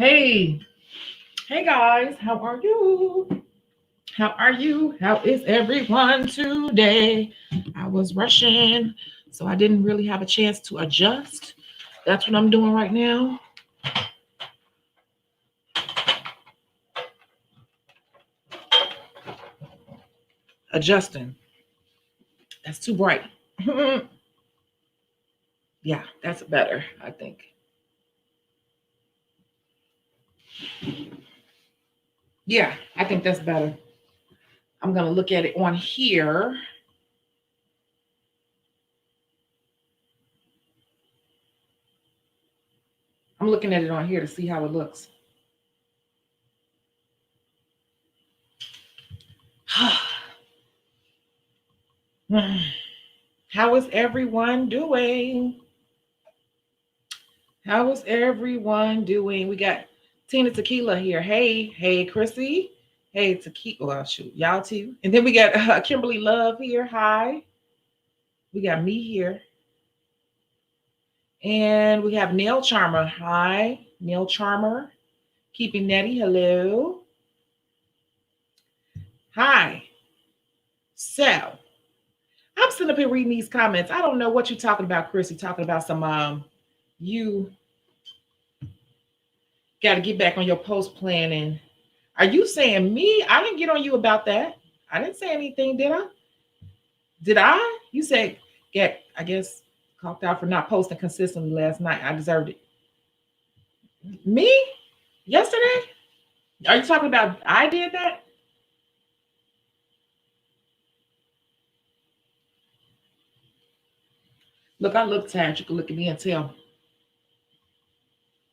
Hey, hey guys, how are you? How are you? How is everyone today? I was rushing, so I didn't really have a chance to adjust. That's what I'm doing right now. Adjusting. That's too bright. Yeah, that's better, I think. Yeah, I think that's better. I'm going to look at it on here. I'm looking at it on here to see how it looks. How is everyone doing? How is everyone doing? We got Tina Tequila here. Hey, hey, Chrissy. Hey, Tequila. Well, shoot, y'all too. And then we got Kimberly Love here. Hi. We got me here. And we have Nail Charmer. Hi, Nail Charmer. Keeping Nettie. Hello. Hi. So, I'm sitting up here reading these comments. I don't know what you're talking about, Chrissy. Talking about some, you got to get back on your post planning. Are you saying me? I didn't get on you about that. I didn't say anything, did I? Did I? You said get, I guess, called out for not posting consistently last night. I deserved it. Me? Yesterday? Are you talking about I did that? Look, I look tired. You can look at me and tell.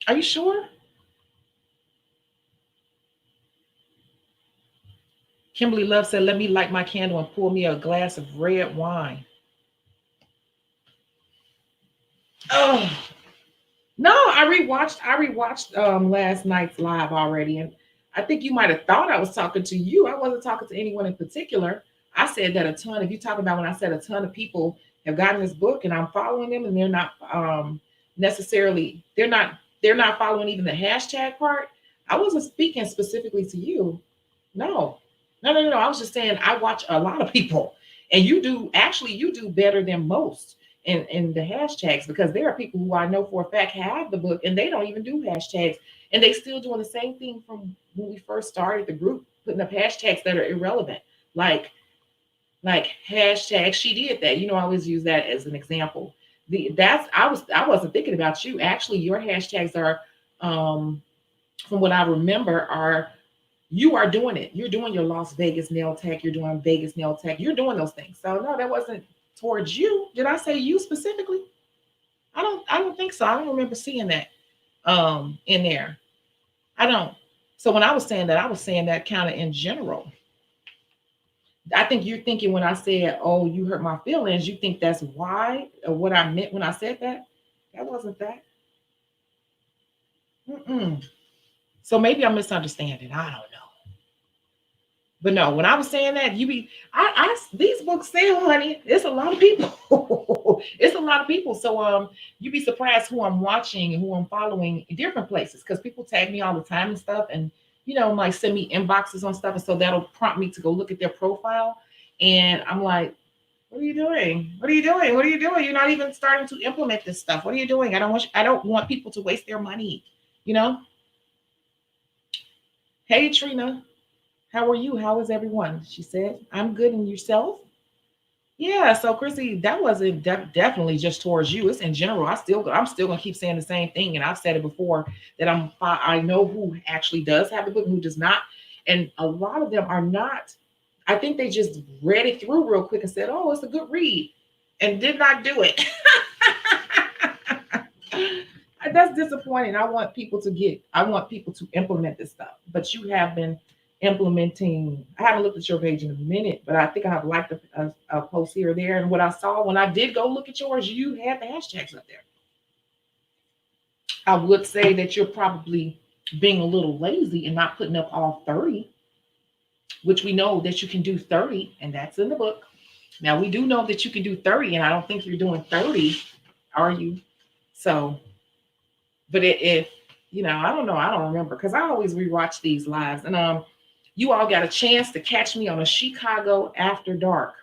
Are you sure? Kimberly Love said, let me light my candle and pour me a glass of red wine. Oh, no, I rewatched last night's live already, and I think you might have thought I was talking to you. I wasn't talking to anyone in particular. I said that a ton. If you talk about when I said a ton of people have gotten this book, and I'm following them, and they're not necessarily they're not following even the hashtag part. I wasn't speaking specifically to you. No, no. I was just saying I watch a lot of people, and you do better than most in the hashtags because there are people who I know for a fact have the book and they don't even do hashtags, and they still doing the same thing from when we first started the group, putting up hashtags that are irrelevant, like like hashtag she did that. I always use that as an example. I wasn't thinking about you. Actually, your hashtags are, um, from what I remember, are you are doing it. You're doing your Las Vegas nail tech. You're doing Vegas nail tech. You're doing those things. So no, that wasn't towards you. Did I say you specifically? I don't think so. I don't remember seeing that in there. I don't. So when I was saying that, I was saying that kind of in general. I think you're thinking when I said, "Oh, you hurt my feelings," you think that's why or what I meant when I said that. That wasn't that. Mm-mm. So maybe I'm misunderstanding. I don't know. But no, when I was saying that, these books sell, honey. It's a lot of people. It's a lot of people. So you'd be surprised who I'm watching and who I'm following in different places because people tag me all the time and stuff, and like send me inboxes on stuff, and so that'll prompt me to go look at their profile, and I'm like, what are you doing? What are you doing? What are you doing? You're not even starting to implement this stuff. What are you doing? I don't want people to waste their money. You know. Hey Trina. How are you? How is everyone? She said, I'm good. And yourself? Yeah. So, Chrissy, that wasn't definitely just towards you. It's in general. I'm still gonna keep saying the same thing, and I've said it before that I know who actually does have the book and who does not, and a lot of them are not. I think they just read it through real quick and said, "Oh, it's a good read," and did not do it. That's disappointing. I want people to implement this stuff, but you have been implementing. I haven't looked at your page in a minute, but I think I have liked a post here or there. And what I saw when I did go look at yours, you had the hashtags up there. I would say that you're probably being a little lazy and not putting up all 30, which we know that you can do 30, and that's in the book. Now we do know that you can do 30, and I don't think you're doing 30, are you? So but if I don't know. I don't remember because I always rewatch these lives. And you all got a chance to catch me on a Shecago After Dark.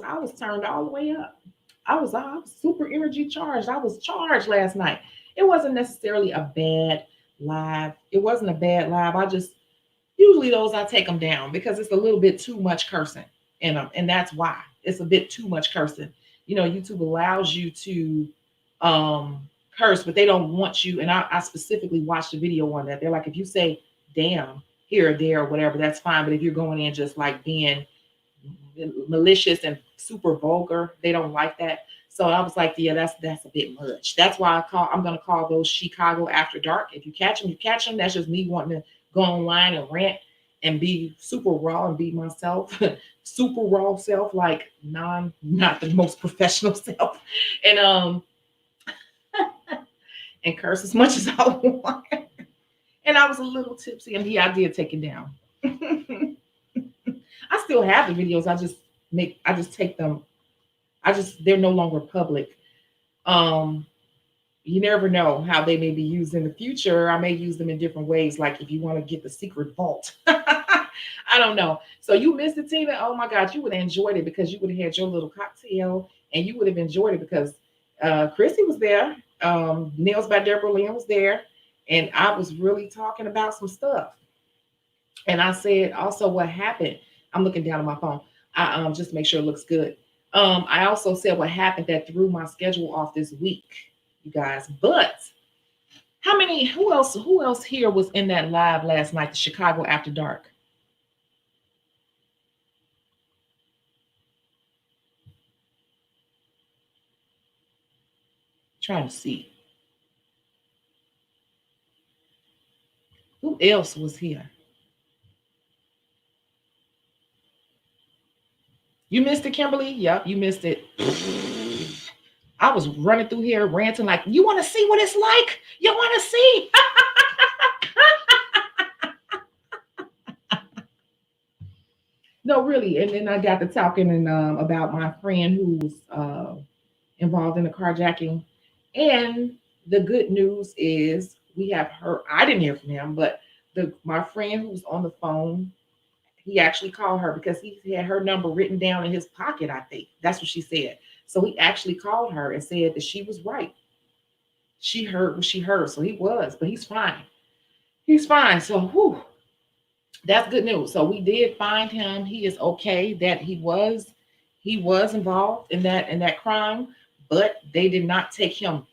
I was turned all the way up. I was super energy charged. I was charged last night. It wasn't necessarily a bad live. It wasn't a bad live. I just usually those I take them down because it's a little bit too much cursing in them, and that's why it's a bit too much cursing. YouTube allows you to curse, but they don't want you. And I specifically watched a video on that. They're like, if you say "damn" here or there or whatever, that's fine. But if you're going in just like being malicious and super vulgar, they don't like that. So I was like, yeah, that's a bit much. That's why I'm gonna call those Shecago After Dark. If you catch them, you catch them. That's just me wanting to go online and rant and be super raw and be myself, super raw self, like not the most professional self, and and curse as much as I want. And I was a little tipsy, and yeah, I did take it down. I still have the videos. I just take them. They're no longer public. Um, you never know how they may be used in the future. I may use them in different ways, like if you want to get the secret vault. I don't know. So you missed it, Tina. Oh my God, you would have enjoyed it because you would have had your little cocktail and you would have enjoyed it because Chrissy was there. Nails by Deborah Lynn was there. And I was really talking about some stuff. And I said also what happened. I'm looking down at my phone. I just make sure it looks good. I also said what happened that threw my schedule off this week, you guys. But who else here was in that live last night, the Shecago After Dark? Trying to see. Who else was here? You missed it, Kimberly? Yep, you missed it. I was running through here ranting like, you want to see what it's like? You want to see? No, really. And then I got to talking and about my friend who was involved in the carjacking. And the good news is we have her. I didn't hear from him, but my friend who's on the phone, he actually called her because he had her number written down in his pocket, I think. That's what she said. So he actually called her and said that she was right. She heard what she heard. So he was, but he's fine. He's fine. So whew, that's good news. So we did find him. He is okay. That he was involved in that crime, but they did not take him.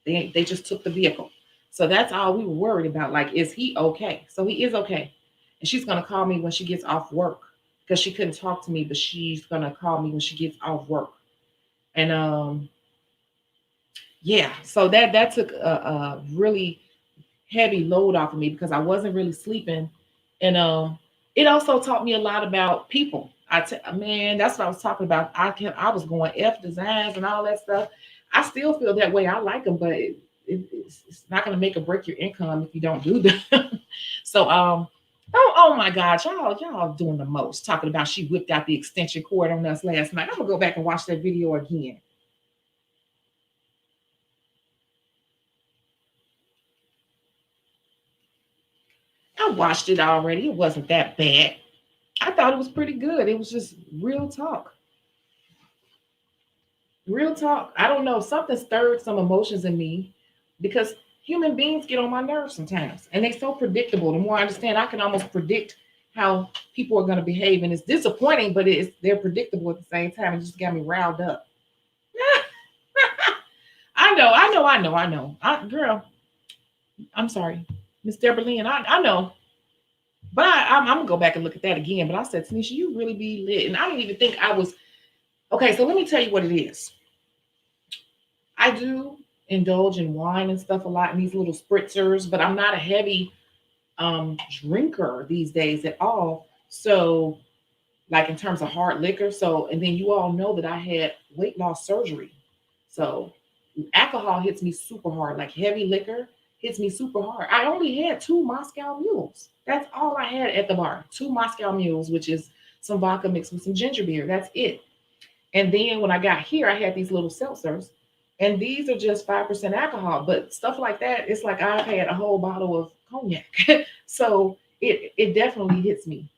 They just took the vehicle. So that's all we were worried about. Like, is he okay? So he is okay. And she's gonna call me when she gets off work because she couldn't talk to me, but she's gonna call me when she gets off work. And yeah, so that took a really heavy load off of me because I wasn't really sleeping. And it also taught me a lot about people. Man, that's what I was talking about. I was going F designs and all that stuff. I still feel that way. I like them, but it's not going to make or break your income if you don't do them. So oh my God, y'all doing the most. Talking about she whipped out the extension cord on us last night. I'm gonna go back and watch that video again. I watched it already. It wasn't that bad. I thought it was pretty good. It was just real talk. Real talk. I don't know. Something stirred some emotions in me because human beings get on my nerves sometimes and they're so predictable. The more I understand, I can almost predict how people are going to behave. And it's disappointing, but they're predictable at the same time. It just got me riled up. I know. Girl, I'm sorry. Miss Deborah Lynn, I know. But I'm gonna go back and look at that again. But I said, Tanisha, you really be lit. And I don't even think I was okay. So let me tell you what it is. I do indulge in wine and stuff a lot in these little spritzers, but I'm not a heavy drinker these days at all. So, like in terms of hard liquor. So, and then you all know that I had weight loss surgery. So alcohol hits me super hard, like heavy liquor hits me super hard. I only had two Moscow mules. That's all I had at the bar. Two Moscow mules, which is some vodka mixed with some ginger beer. That's it. And then when I got here, I had these little seltzers, and these are just 5% alcohol. But stuff like that, it's like I've had a whole bottle of cognac. So it definitely hits me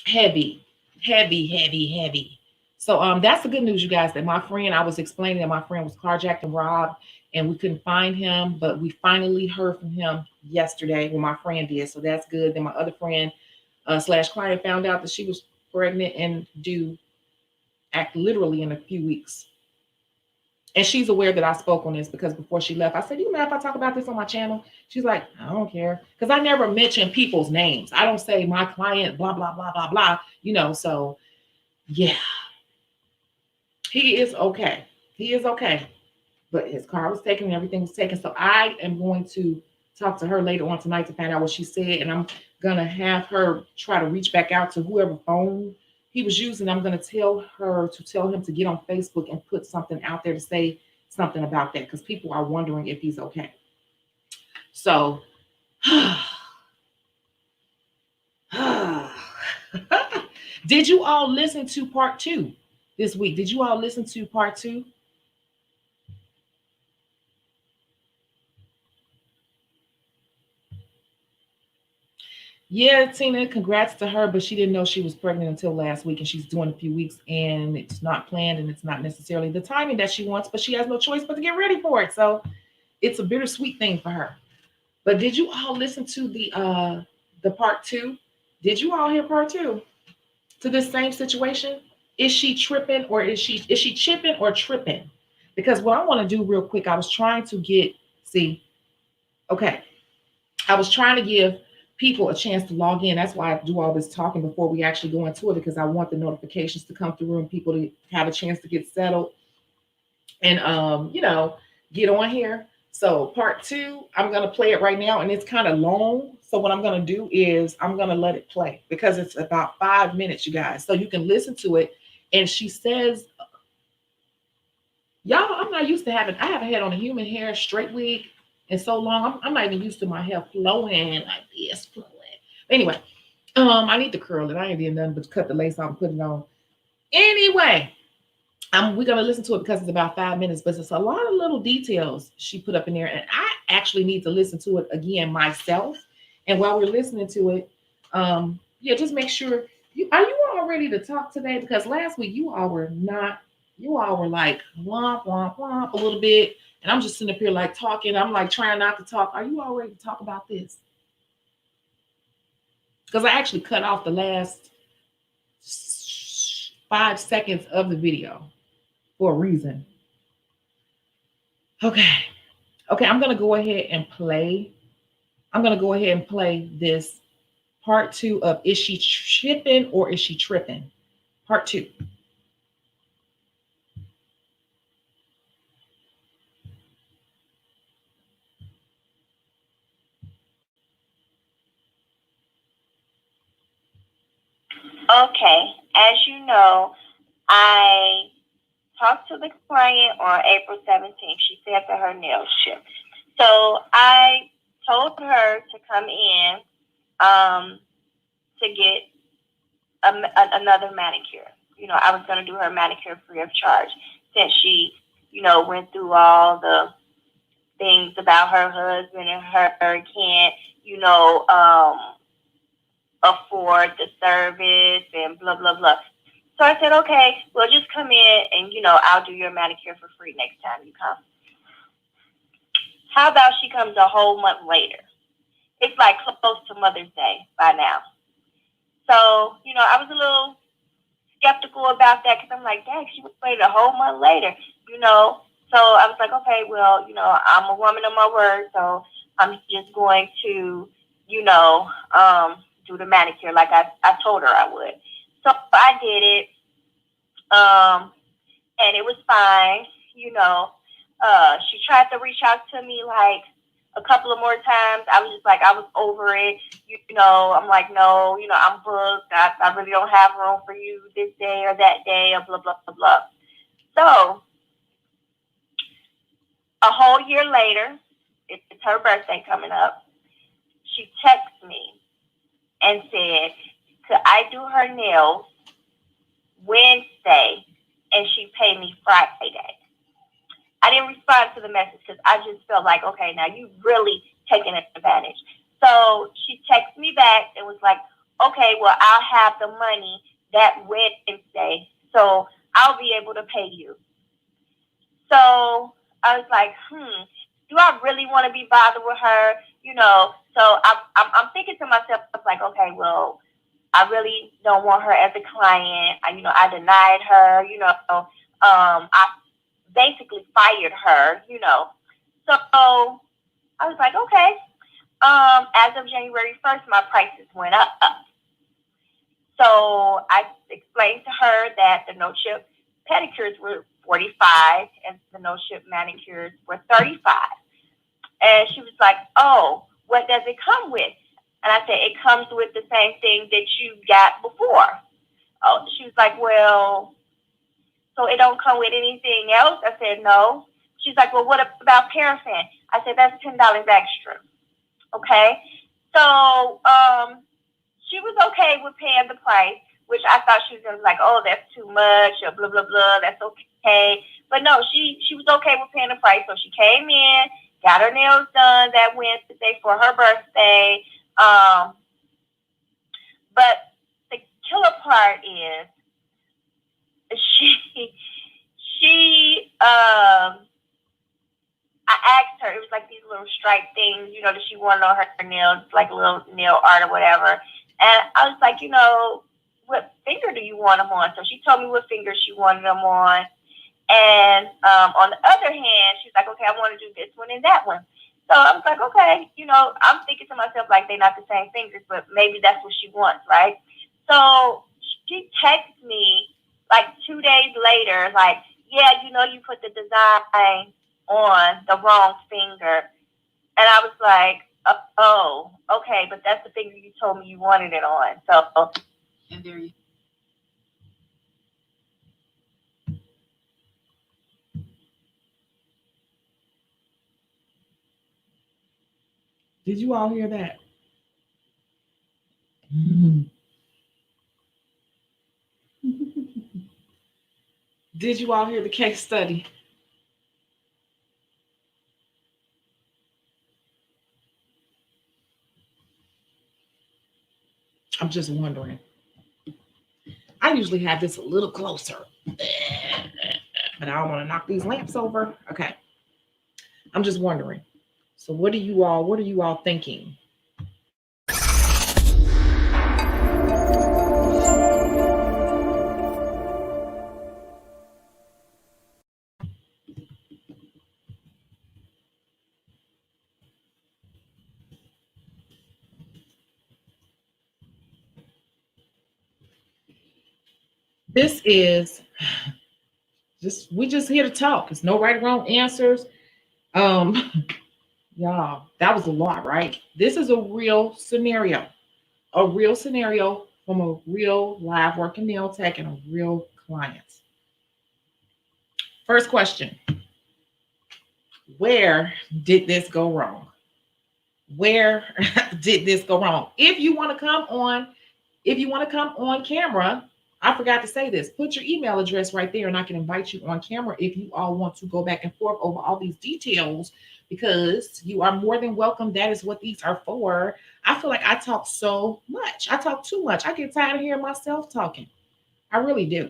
heavy, heavy, heavy, heavy. So that's the good news, you guys. That my friend, I was explaining that my friend was carjacked and robbed, and we couldn't find him, but we finally heard from him yesterday. Well, my friend did, so that's good. Then my other friend slash client found out that she was pregnant and due act literally in a few weeks. And she's aware that I spoke on this because before she left, I said, "You mind if I talk about this on my channel?" She's like, "I don't care." Because I never mention people's names. I don't say my client, blah, blah, blah, blah, blah. So yeah, he is okay. He is okay. But his car was taken and everything was taken. So I am going to talk to her later on tonight to find out what she said. And I'm going to have her try to reach back out to whoever phone he was using. I'm going to tell her to tell him to get on Facebook and put something out there to say something about that, because people are wondering if he's okay. So, did you all listen to part 2 this week? Did you all listen to part 2? Yeah, Tina, congrats to her, but she didn't know she was pregnant until last week, and she's doing a few weeks, and it's not planned, and it's not necessarily the timing that she wants, but she has no choice but to get ready for it. So it's a bittersweet thing for her. But did you all listen to the part 2? Did you all hear part 2 to this same situation? Is she tripping, or is she chipping or tripping? Because what I want to do real quick, I was trying to get, see, okay, I was trying to give people a chance to log in. That's why I do all this talking before we actually go into it, because I want the notifications to come through and people to have a chance to get settled and get on here. So part 2, I'm gonna play it right now, and it's kind of long. So what I'm gonna do is I'm gonna let it play because it's about 5 minutes, you guys. So you can listen to it. And she says, y'all, I'm not used to I haven't had on a human hair straight wig in so long. I'm not even used to my hair flowing like this, flowing. Anyway, I need to curl it. I ain't doing nothing but cut the lace off and put it on. Anyway, we're gonna listen to it because it's about 5 minutes, but it's a lot of little details she put up in there, and I actually need to listen to it again myself. And while we're listening to it, yeah, just make sure you all ready to talk today? Because last week you all were not. You all were like womp womp womp a little bit, and I'm just sitting up here like talking. I'm like trying not to talk. Are you all ready to talk about this? Because I actually cut off the last 5 seconds of the video for a reason. Okay. Okay, I'm going to go ahead and play. I'm going to go ahead and play this part 2 of Is She Tripping or Is She Tripping? Part 2. Okay, as you know, I talked to the client on April 17th. She said that her nails shipped. So I told her to come in to get another manicure. I was going to do her manicure free of charge since she, went through all the things about her husband and her can't, afford the service and blah, blah, blah. So I said, okay, well, just come in and, I'll do your manicure for free next time you come. How about she comes a whole month later? It's like close to Mother's Day by now. So, I was a little skeptical about that because I'm like, dang, she waited a whole month later, So I was like, okay, well, I'm a woman of my word, so I'm just going to, do the manicure like I told her I would. So I did it, and it was fine, She tried to reach out to me like a couple of more times. I was just like, I was over it, I'm like, no, I'm booked. I really don't have room for you this day or that day or blah, blah, blah, blah. So a whole year later, it's her birthday coming up. She texted me and said, could I do her nails Wednesday and she paid me Friday. I didn't respond to the message because I just felt like, okay, now you really taking advantage. So she texted me back and was like, okay, well, I'll have the money that Wednesday, so I'll be able to pay you. So I was like, do I really want to be bothered with her? You know, so I'm thinking to myself, like, okay, well, I really don't want her as a client. I denied her, I basically fired her, So I was like, okay. As of January 1st, my prices went up. So I explained to her that the no-chip pedicures were $45 and the no-chip manicures were $35. And she was like, oh, what does it come with? And I said, it comes with the same thing that you got before. Oh, she was like, well, so it don't come with anything else? I said, no. She's like, well, what about paraffin? I said, that's $10 extra. Okay. So she was okay with paying the price, which I thought she was going to be like, oh, that's too much, or blah, blah, blah, that's okay. But no, she was okay with paying the price. So she came in, got her nails done that Wednesday for her birthday. But the killer part is I asked her, it was like these little stripe things, that she wanted on her nails, like a little nail art or whatever. And I was like, what finger do you want them on? So she told me what finger she wanted them on. And on the other hand, she's like, okay, I want to do this one and that one. So I was like, okay, I'm thinking to myself, like, they're not the same fingers, but maybe that's what she wants, right? So she texted me like 2 days later, like, yeah, you put the design on the wrong finger. And I was like, oh, okay, but that's the finger you told me you wanted it on. So, and there you Did you all hear that? Did you all hear the case study? I'm just wondering. I usually have this a little closer, but I don't want to knock these lamps over. Okay. I'm just wondering. So what are you all thinking? This is we just here to talk. It's no right or wrong answers. Um, y'all, that was a lot, right? This is a real scenario. A real scenario from a real live working nail tech and a real client. First question. Where did this go wrong? Where did this go wrong? If you want to come on camera, I forgot to say this. Put your email address right there and I can invite you on camera if you all want to go back and forth over all these details, because you are more than welcome. That is what these are for. I feel like I talk so much. I talk too much. I get tired of hearing myself talking. I really do.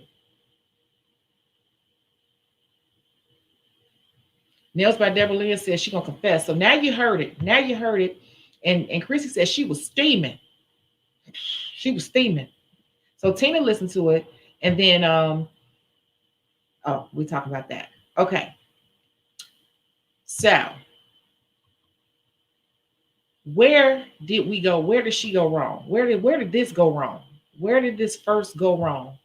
Nails by Deborah Lynn says she's gonna confess. So now you heard it. Now you heard it. And Chrissy says she was steaming. She was steaming. So Tina listened to it, and then we talk about that. Okay. So where did we go? Where did she go wrong? Where did this go wrong? Where did this first go wrong?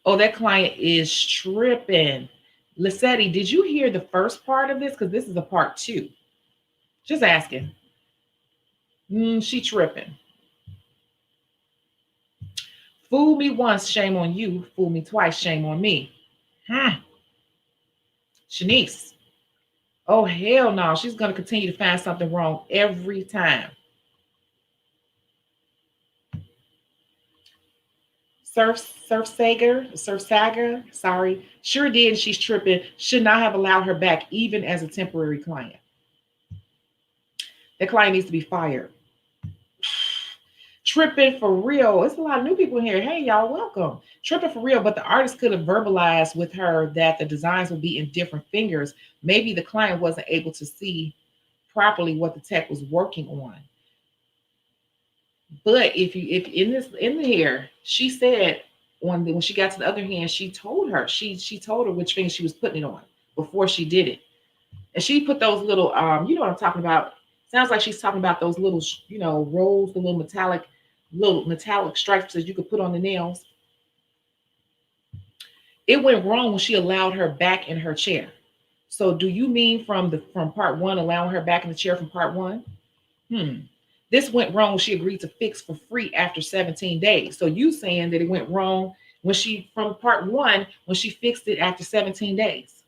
Oh, that client is tripping. Lissetti, did you hear the first part of this? Because this is a part 2. Just asking. She tripping. Fool me once, shame on you. Fool me twice, shame on me. Shanice. Oh, hell no. She's going to continue to find something wrong every time. Surf Sager, sorry, sure did. And she's tripping. Should not have allowed her back, even as a temporary client. That client needs to be fired. Tripping for real. It's a lot of new people in here. Hey, y'all, welcome. Tripping for real, but the artist could have verbalized with her that the designs would be in different fingers. Maybe the client wasn't able to see properly what the tech was working on. But if in the hair, she said when she got to the other hand, she told her which finger she was putting it on before she did it, and she put those little you know what I'm talking about. Sounds like she's talking about those little rolls, the little metallic stripes that you could put on the nails. It went wrong when she allowed her back in her chair. So do you mean from part one, allowing her back in the chair from part one? Hmm. This went wrong when she agreed to fix for free after 17 days. So you saying that it went wrong when she from part one when she fixed it after 17 days.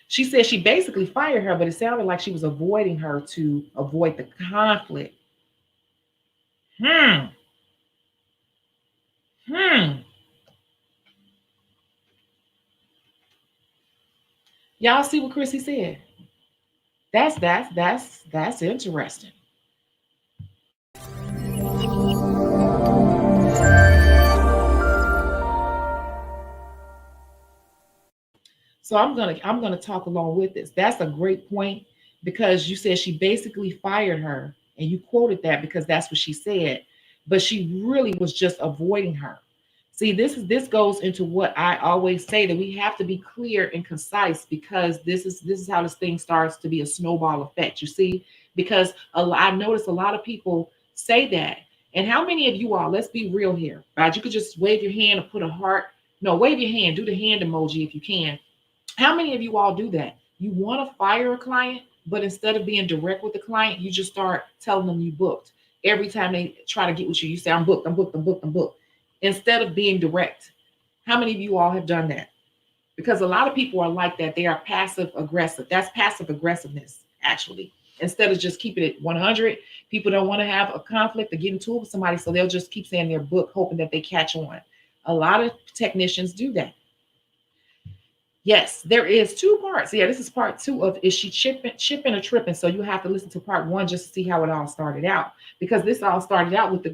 She said she basically fired her, but it sounded like she was avoiding her to avoid the conflict. Hmm. Hmm. Y'all see what Chrissy said? That's interesting. So I'm gonna talk along with this. That's a great point because you said she basically fired her, and you quoted that because that's what she said, but she really was just avoiding her. See, this goes into what I always say that we have to be clear and concise because this is how this thing starts to be a snowball effect. You see, because I notice a lot of people say that. And how many of you all? Let's be real here, right? You could just wave your hand or put a heart. No, wave your hand. Do the hand emoji if you can. How many of you all do that? You want to fire a client, but instead of being direct with the client, you just start telling them you booked. Every time they try to get with you, you say, I'm booked, I'm booked, I'm booked, I'm booked. Instead of being direct. How many of you all have done that? Because a lot of people are like that. They are passive aggressive. That's passive aggressiveness, actually. Instead of just keeping it 100, people don't want to have a conflict or get into it with somebody, so they'll just keep saying their book, hoping that they catch on. A lot of technicians do that. Yes, there is two parts. Yeah, this is part two of is she chipping or tripping? So you have to listen to part one just to see how it all started out. Because this all started out with the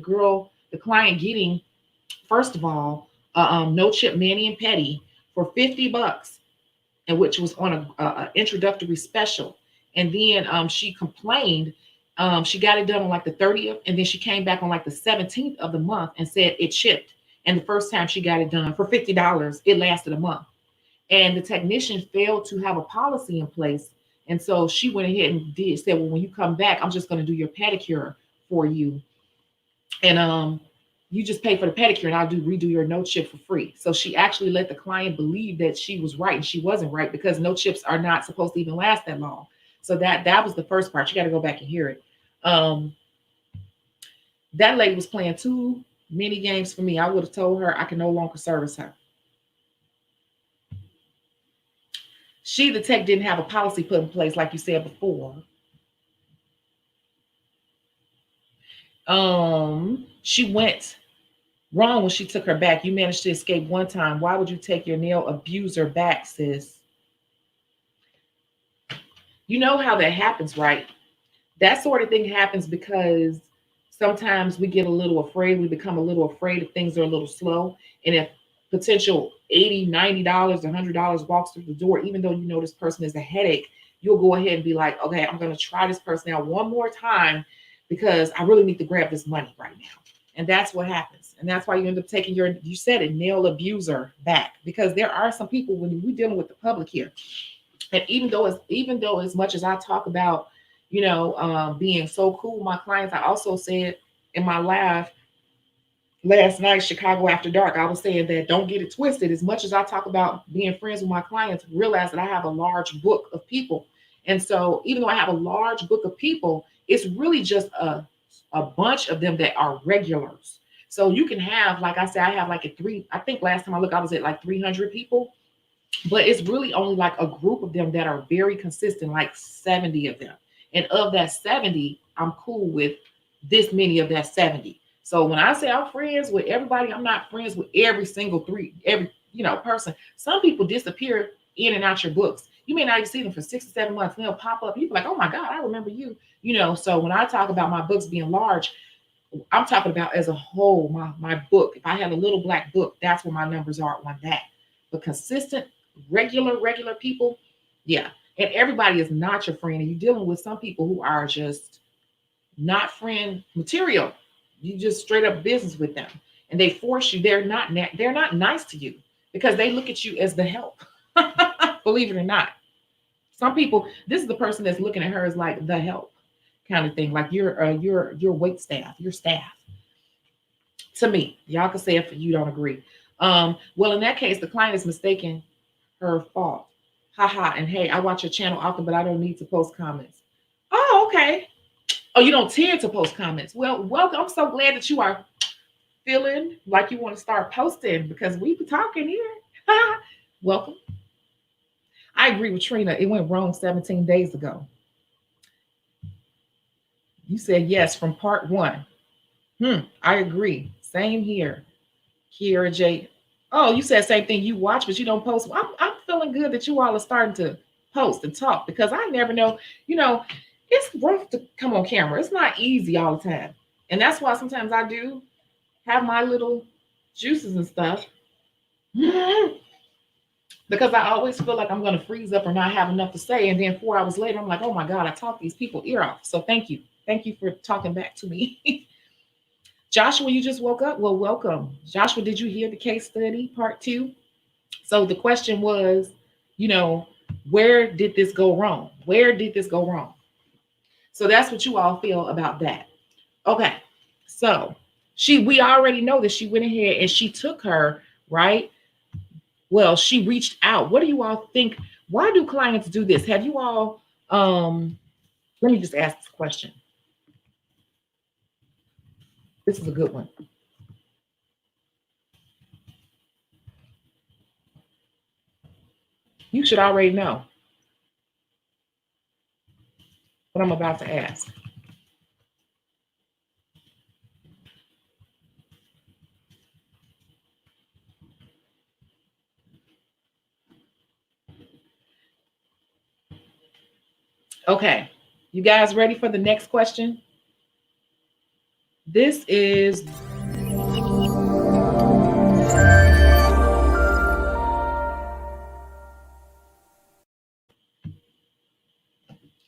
client getting, first of all, no chip mani and petty for $50, and which was on a introductory special. And then she complained. She got it done on like the 30th, and then she came back on like the 17th of the month and said it chipped. And the first time she got it done for $50, it lasted a month. And the technician failed to have a policy in place. And so she went ahead and said, well, when you come back, I'm just going to do your pedicure for you. And you just pay for the pedicure and I'll redo your no chip for free. So she actually let the client believe that she was right and she wasn't right because no chips are not supposed to even last that long. So that was the first part. You got to go back and hear it. That lady was playing too many games for me. I would have told her I can no longer service her. She, the tech, didn't have a policy put in place, like you said before. She went wrong when she took her back. You managed to escape one time. Why would you take your nail abuser back, sis? You know how that happens, right? That sort of thing happens because sometimes we get a little afraid. We become a little afraid if things are a little slow. And if potential $80, $90, $100 walks through the door, even though you know this person is a headache, you'll go ahead and be like, okay, I'm going to try this person out one more time because I really need to grab this money right now. And that's what happens. And that's why you end up taking you said it, nail abuser back. Because there are some people when we're dealing with the public here. And even though as much as I talk about, being so cool with my clients, I also said in my live last night, Shecago After Dark, I was saying that don't get it twisted. As much as I talk about being friends with my clients, realize that I have a large book of people. And so even though I have a large book of people, it's really just a bunch of them that are regulars. So you can have, like I said, I have like I think last time I looked, I was at like 300 people, but it's really only like a group of them that are very consistent, like 70 of them. And of that 70, I'm cool with this many of that 70. So when I say I'm friends with everybody, I'm not friends with every single every person. Some people disappear in and out your books. You may not even see them for 6 to 7 months. And they'll pop up. You'll be like, oh my God, I remember you. So when I talk about my books being large, I'm talking about as a whole, my book. If I have a little black book, that's where my numbers are on that. But consistent, regular people, yeah. And everybody is not your friend. And you're dealing with some people who are just not friend material. You just straight up business with them. And they force you. They're not nice to you because they look at you as the help. Believe it or not. Some people, this is the person that's looking at her as like the help kind of thing, like your wait staff, your staff. To me, y'all can say if you don't agree. Well, in that case, the client is mistaken her fault. Haha. And hey, I watch your channel often, but I don't need to post comments. Oh, okay. Oh, you don't tend to post comments. Well, welcome. I'm so glad that you are feeling like you want to start posting because we be talking here. Welcome. I agree with Trina. It went wrong 17 days ago. You said yes from part one. I agree. Same here. Kiera J. Oh, you said same thing. You watch, but you don't post. I'm feeling good that you all are starting to post and talk because I never know. It's rough to come on camera. It's not easy all the time. And that's why sometimes I do have my little juices and stuff. Because I always feel like I'm going to freeze up or not have enough to say. And then 4 hours later, I'm like, oh my God, I talked these people ear off. So thank you. Thank you for talking back to me. Joshua, you just woke up? Well, welcome. Joshua, did you hear the case study part 2? So the question was, where did this go wrong? Where did this go wrong? So that's what you all feel about that. Okay. So we already know that she went ahead and she took her, right? Well, she reached out. What do you all think? Why do clients do this? Have you all, let me just ask this question. This is a good one. You should already know what I'm about to ask. Okay. You guys ready for the next question? This is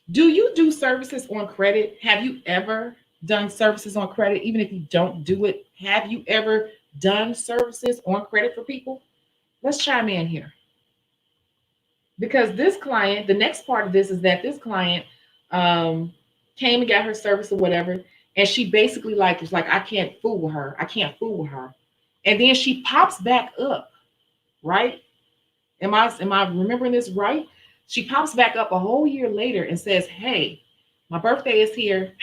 do you do services on credit? Have you ever done services on credit? Even if you don't do it, have you ever done services on credit for people? Let's chime in here. Because this client, the next part of this is that this client came and got her service or whatever, and she basically was like, I can't fool with her. I can't fool with her. And then she pops back up, right? Am I remembering this right? She pops back up a whole year later and says, hey, my birthday is here.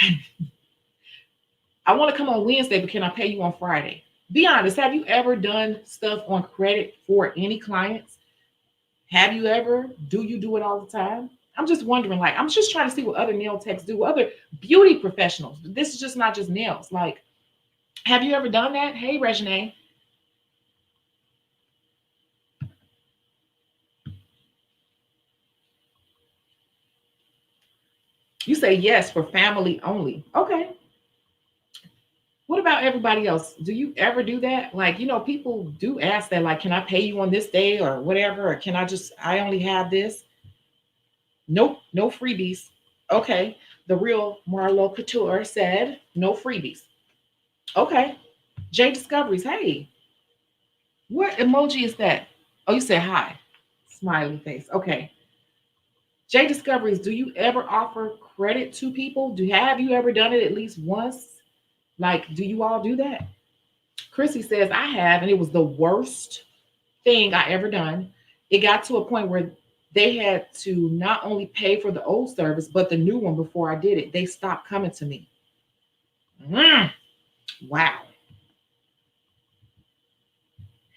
I want to come on Wednesday, but can I pay you on Friday? Be honest. Have you ever done stuff on credit for any clients? Have you ever? Do you do it all the time? I'm just wondering, I'm just trying to see what other nail techs do, other beauty professionals. This is just not just nails. Have you ever done that? Hey, Regine. You say yes for family only. Okay. What about everybody else? Do you ever do that? People do ask that, can I pay you on this day or whatever? Or I only have this? Nope, no freebies. Okay. The real Marlo Couture said no freebies. Okay. J Discoveries. Hey, what emoji is that? Oh, you said hi. Smiley face. Okay. J Discoveries, do you ever offer credit to people? Have you ever done it at least once? Do you all do that? Chrissy says, I have, and it was the worst thing I ever done. It got to a point where they had to not only pay for the old service, but the new one before I did it. They stopped coming to me. Wow.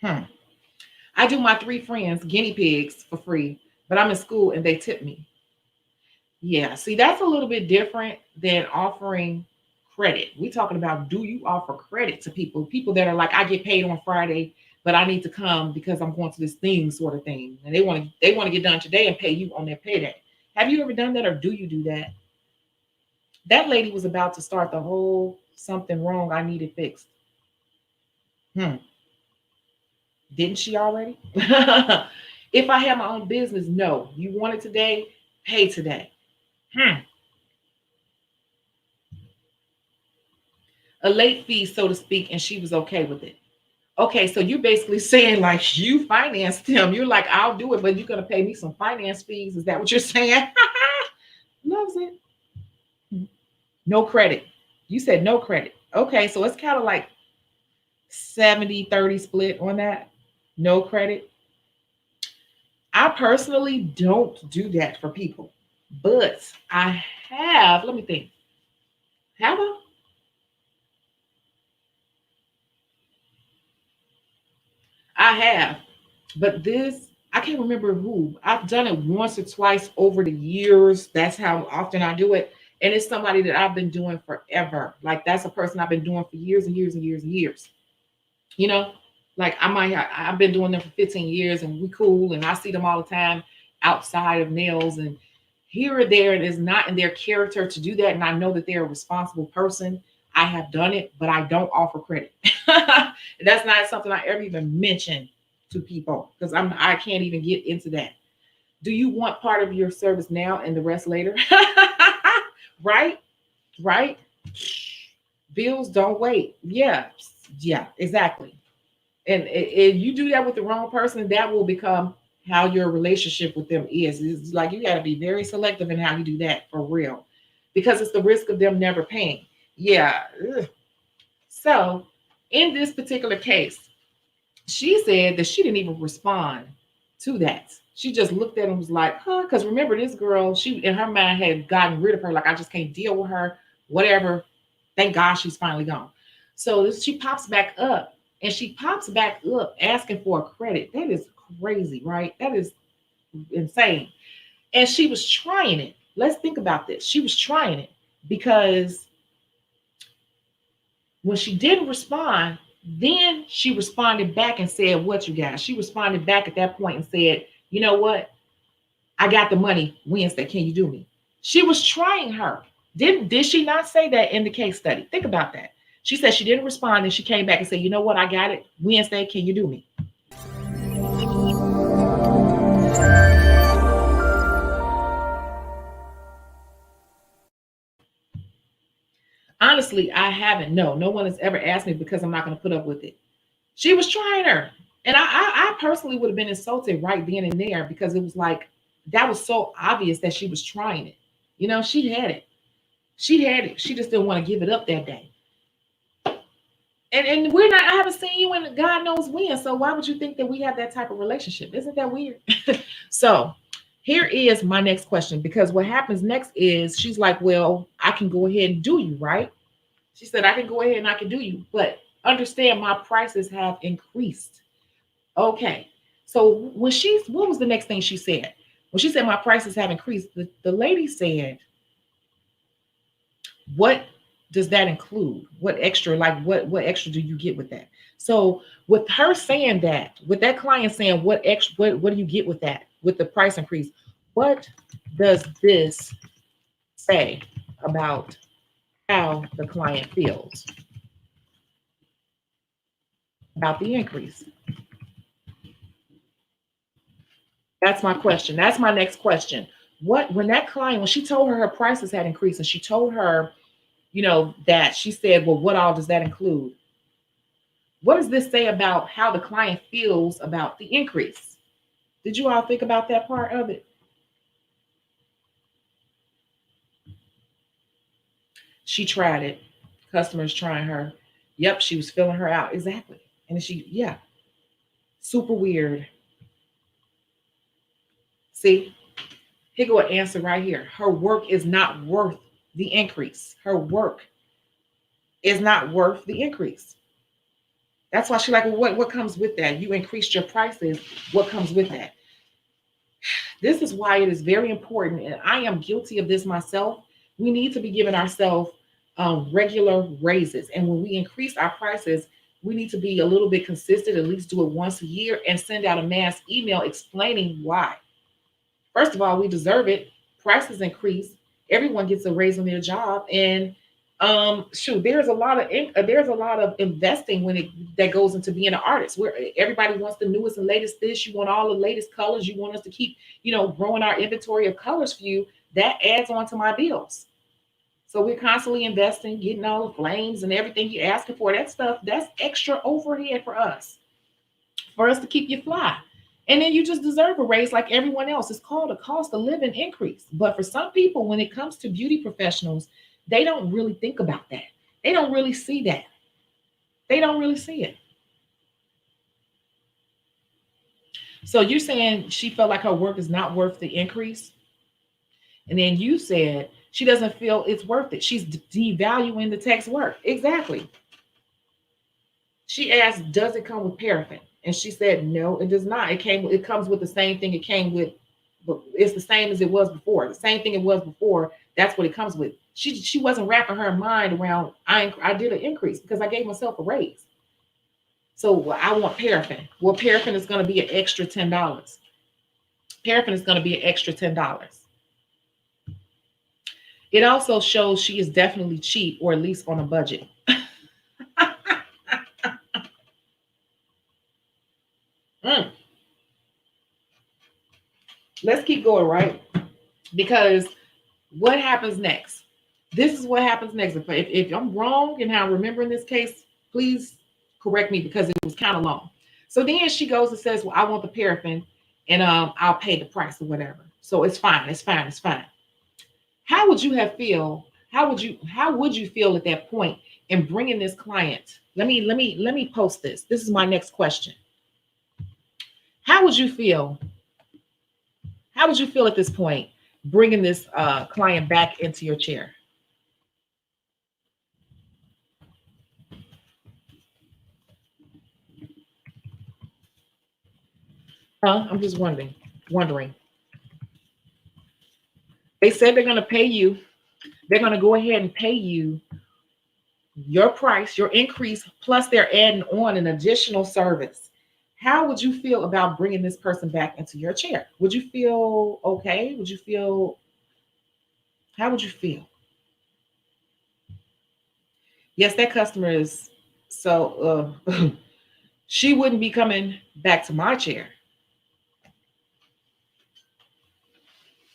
I do my 3 friends guinea pigs for free, but I'm in school and they tip me. Yeah, see, that's a little bit different than offering credit. We're talking about, do you offer credit to people? People that are like, I get paid on Friday, but I need to come because I'm going to this thing sort of thing. And they want to get done today and pay you on their payday. Have you ever done that, or do you do that? That lady was about to start the whole something wrong, I needed fixed. Hmm. Didn't she already? If I have my own business, no. You want it today, pay today. Hmm. A late fee, so to speak, and she was okay with it. Okay, so you're basically saying like you financed him. You're like, I'll do it, but you're gonna pay me some finance fees. Is that what you're saying? Loves it. No credit. You said no credit. Okay, so it's kind of like 70-30 split on that. No credit. I personally don't do that for people, but I have, let me think. Have I have, but this, I can't remember who. I've done it once or twice over the years. That's how often I do it. And it's somebody that I've been doing forever. Like that's a person I've been doing for years and years and years and years. You know, like I've been doing them for 15 years and we cool and I see them all the time outside of nails and here or there. It is not in their character to do that. And I know that they're a responsible person. I have done it, but I don't offer credit. That's not something I ever even mention to people because I can't even get into that. Do you want part of your service now and the rest later? Right? Right? Bills don't wait. Yeah. Yeah, exactly. And if you do that with the wrong person, that will become how your relationship with them is. It's like you got to be very selective in how you do that for real because it's the risk of them never paying. Yeah. Ugh. So, in this particular case, she said that she didn't even respond to that. She just looked at him and was like, huh? Because remember, this girl, she in her mind had gotten rid of her. Like, I just can't deal with her, whatever. Thank God she's finally gone. So she pops back up and she pops back up asking for a credit. That is crazy, right? That is insane. And she was trying it. Let's think about this. She was trying it because when she didn't respond, then she responded back and said, what you got? She responded back at that point and said, you know what? I got the money Wednesday. Can you do me? She was trying her. Did she not say that in the case study? Think about that. She said she didn't respond and she came back and said, you know what? I got it Wednesday. Can you do me? Honestly, I haven't. No, no one has ever asked me because I'm not going to put up with it. She was trying her. And I personally would have been insulted right then and there because it was like, that was so obvious that she was trying it. You know, she had it. She had it. She just didn't want to give it up that day. And we're not, I haven't seen you in God knows when. So why would you think that we have that type of relationship? Isn't that weird? So here is my next question, because what happens next is she's like, well, I can go ahead and do you, right? She said, I can go ahead and I can do you, but understand my prices have increased. Okay. So what was the next thing she said? When she said my prices have increased, the lady said, what does that include? What extra, like what extra do you get with that? So with her saying that, with that client saying what extra, what do you get with that, with the price increase? What does this say about how the client feels about the increase? That's my question. That's my next question. When that client, when she told her her prices had increased and she told her, that she said, well, what all does that include? What does this say about how the client feels about the increase? Did you all think about that part of it? She tried it. Customers trying her. Yep, she was filling her out. Exactly. And yeah, super weird. See, here go an answer right here. Her work is not worth the increase. Her work is not worth the increase. That's why she's like, well, what comes with that? You increased your prices. What comes with that? This is why it is very important, and I am guilty of this myself. We need to be giving ourselves regular raises. And when we increase our prices, we need to be a little bit consistent, at least do it once a year and send out a mass email explaining why. First of all, we deserve it. Prices increase. Everyone gets a raise on their job, and shoot, there's a lot of investing when it that goes into being an artist. Where everybody wants the newest and latest this, you want all the latest colors, you want us to keep growing our inventory of colors for you. That adds on to my bills. So we're constantly investing, getting all the flames and everything you're asking for. That stuff, that's extra overhead for us to keep you fly. And then you just deserve a raise like everyone else. It's called a cost of living increase. But for some people, when it comes to beauty professionals, they don't really think about that. They don't really see that. They don't really see it. So you're saying she felt like her work is not worth the increase? And then you said she doesn't feel it's worth it. She's devaluing the text work. Exactly. She asked, does it come with paraffin? And she said, no, it does not. It comes with the same thing it came with, but it's the same as it was before. The same thing it was before, that's what it comes with. She wasn't wrapping her mind around, I did an increase because I gave myself a raise. So I want paraffin. Well, paraffin is going to be an extra $10. Paraffin is going to be an extra $10. It also shows she is definitely cheap, or at least on a budget. Mm. Let's keep going, right? Because what happens next? This is what happens next. If I'm wrong in how I'm remembering this case, please correct me because it was kind of long. So then she goes and says, well, I want the paraffin and I'll pay the price or whatever. So it's fine. It's fine. It's fine. How would you have feel? How would you feel at that point in bringing this client? Let me post this. This is my next question. How would you feel? How would you feel at this point bringing this client back into your chair? I'm just wondering. They said they're going to pay you. They're going to go ahead and pay you your price, your increase, plus they're adding on an additional service. How would you feel about bringing this person back into your chair? Would you feel okay? How would you feel? Yes, that customer is she wouldn't be coming back to my chair.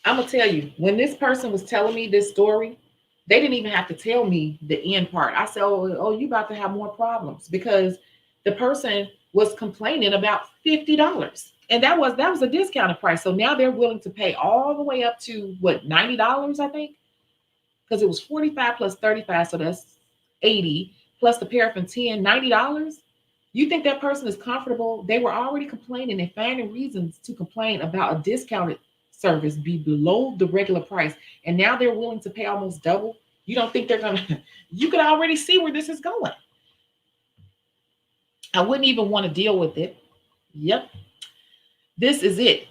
I'm gonna tell you, when this person was telling me this story, they didn't even have to tell me the end part. I said, oh, you about to have more problems because the person was complaining about $50. And that was a discounted price. So now they're willing to pay all the way up to what, $90, I think? Because it was 45 plus 35, so that's 80 plus the paraffin 10, $90. You think that person is comfortable? They were already complaining and finding reasons to complain about a discounted service be below the regular price. And now they're willing to pay almost double. You don't think they're gonna, you can already see where this is going. I wouldn't even want to deal with it. Yep. This is it.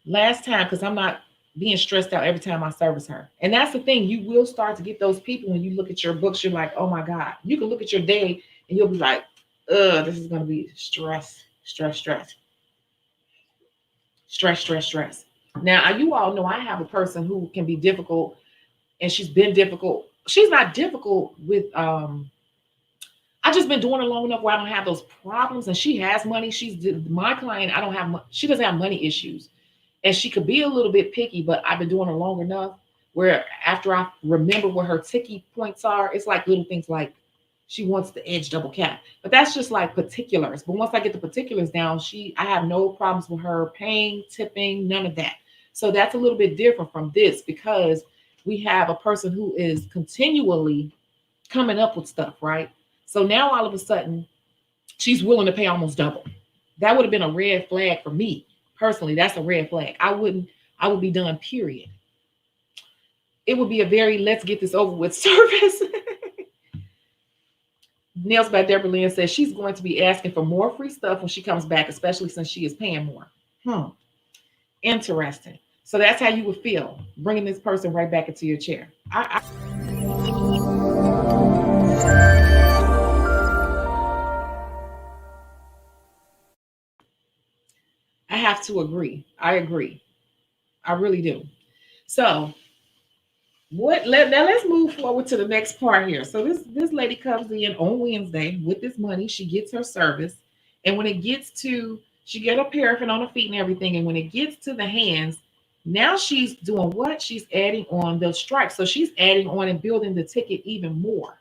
Last time, because I'm not being stressed out every time I service her. And that's the thing. You will start to get those people when you look at your books. You're like, oh my God. You can look at your day and you'll be like, this is going to be stress, stress, stress, stress, stress, stress. Now, you all know I have a person who can be difficult, and she's been difficult. She's not difficult with, I just been doing it long enough where I don't have those problems, and she has money. She's my client. I don't have, she doesn't have money issues, and she could be a little bit picky, but I've been doing her long enough where after I remember what her ticky points are, it's like little things like she wants the edge double cap, but that's just like particulars. But once I get the particulars down, I have no problems with her paying, tipping, none of that. So that's a little bit different from this because we have a person who is continually coming up with stuff, right? So now all of a sudden, she's willing to pay almost double. That would have been a red flag for me personally. That's a red flag. I would be done, period. It would be a very let's get this over with service. Nails by Deborah Lynn says she's going to be asking for more free stuff when she comes back, especially since she is paying more. Interesting. So that's how you would feel bringing this person right back into your chair. have to agree. I agree. I really do. So now let's move forward to the next part here. So this lady comes in on Wednesday with this money. She gets her service, and when it gets to she get a paraffin on her feet and everything, and when it gets to the hands, now she's doing what? She's adding on the stripes. So she's adding on and building the ticket even more.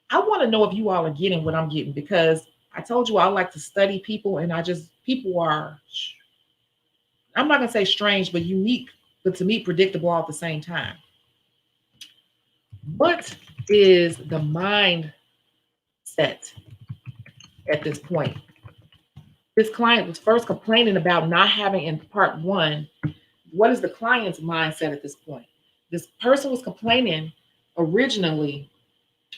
I want to know if you all are getting what I'm getting, because I told you I like to study people, and people are, I'm not gonna say strange, but unique, but to me predictable all at the same time. What is the mindset at this point? This client was first complaining about not having in part one. What is the client's mindset at this point? This person was complaining originally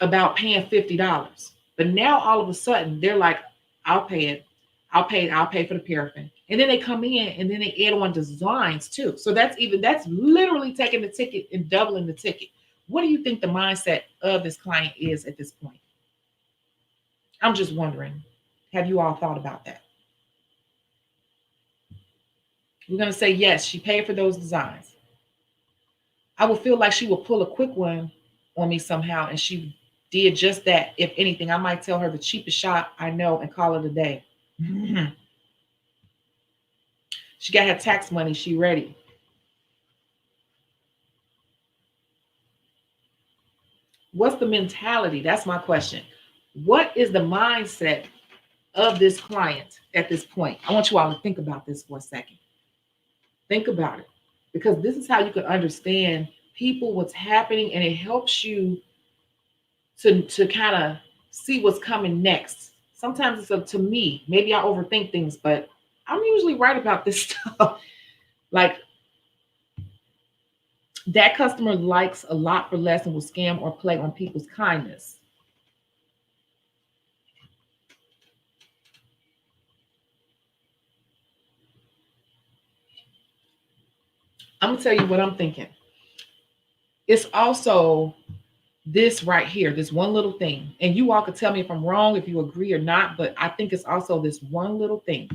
about paying $50, but now all of a sudden they're like, I'll pay it. I'll pay for the paraffin. And then they come in and then they add on designs too. So that's literally taking the ticket and doubling the ticket. What do you think the mindset of this client is at this point? I'm just wondering, have you all thought about that? We're going to say, yes, she paid for those designs. I would feel like she would pull a quick one on me somehow, and she did just that. If anything, I might tell her the cheapest shot I know and call it a day. She got her tax money. She ready. What's the mentality? That's my question. What is the mindset of this client at this point? I want you all to think about this for a second. Think about it, because this is how you can understand people, what's happening, and it helps you to kind of see what's coming next. Sometimes it's up to me. Maybe I overthink things, but I'm usually right about this stuff. Like, that customer likes a lot for less and will scam or play on people's kindness. I'm gonna tell you what I'm thinking. It's also this right here, this one little thing. And you all could tell me if I'm wrong, if you agree or not, but I think it's also this one little thing.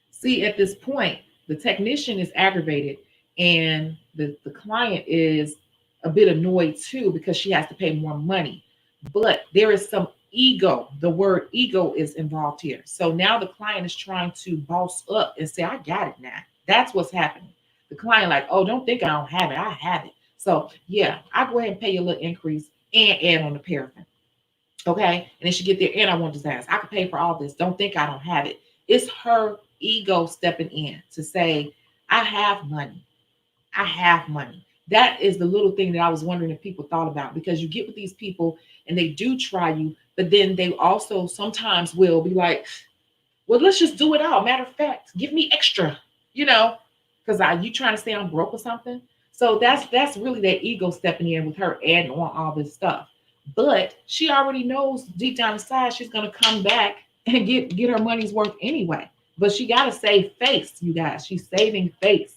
See, at this point, the technician is aggravated, and the client is a bit annoyed too, because she has to pay more money. But there is some ego. The word ego is involved here. So now the client is trying to boss up and say, I got it now. That's what's happening. The client like, oh, don't think I don't have it. I have it. So yeah, I go ahead and pay you a little increase and add on the paraffin. Okay. And then she get there, and I want designs. I can pay for all this. Don't think I don't have it. It's her ego stepping in to say, I have money. I have money. That is the little thing that I was wondering if people thought about, because you get with these people and they do try you, but then they also sometimes will be like, well, let's just do it all. Matter of fact, give me extra, because you trying to say I'm broke or something. So that's really that ego stepping in with her adding on all this stuff. But she already knows deep down inside she's gonna come back and get her money's worth anyway. But she gotta save face, you guys. She's saving face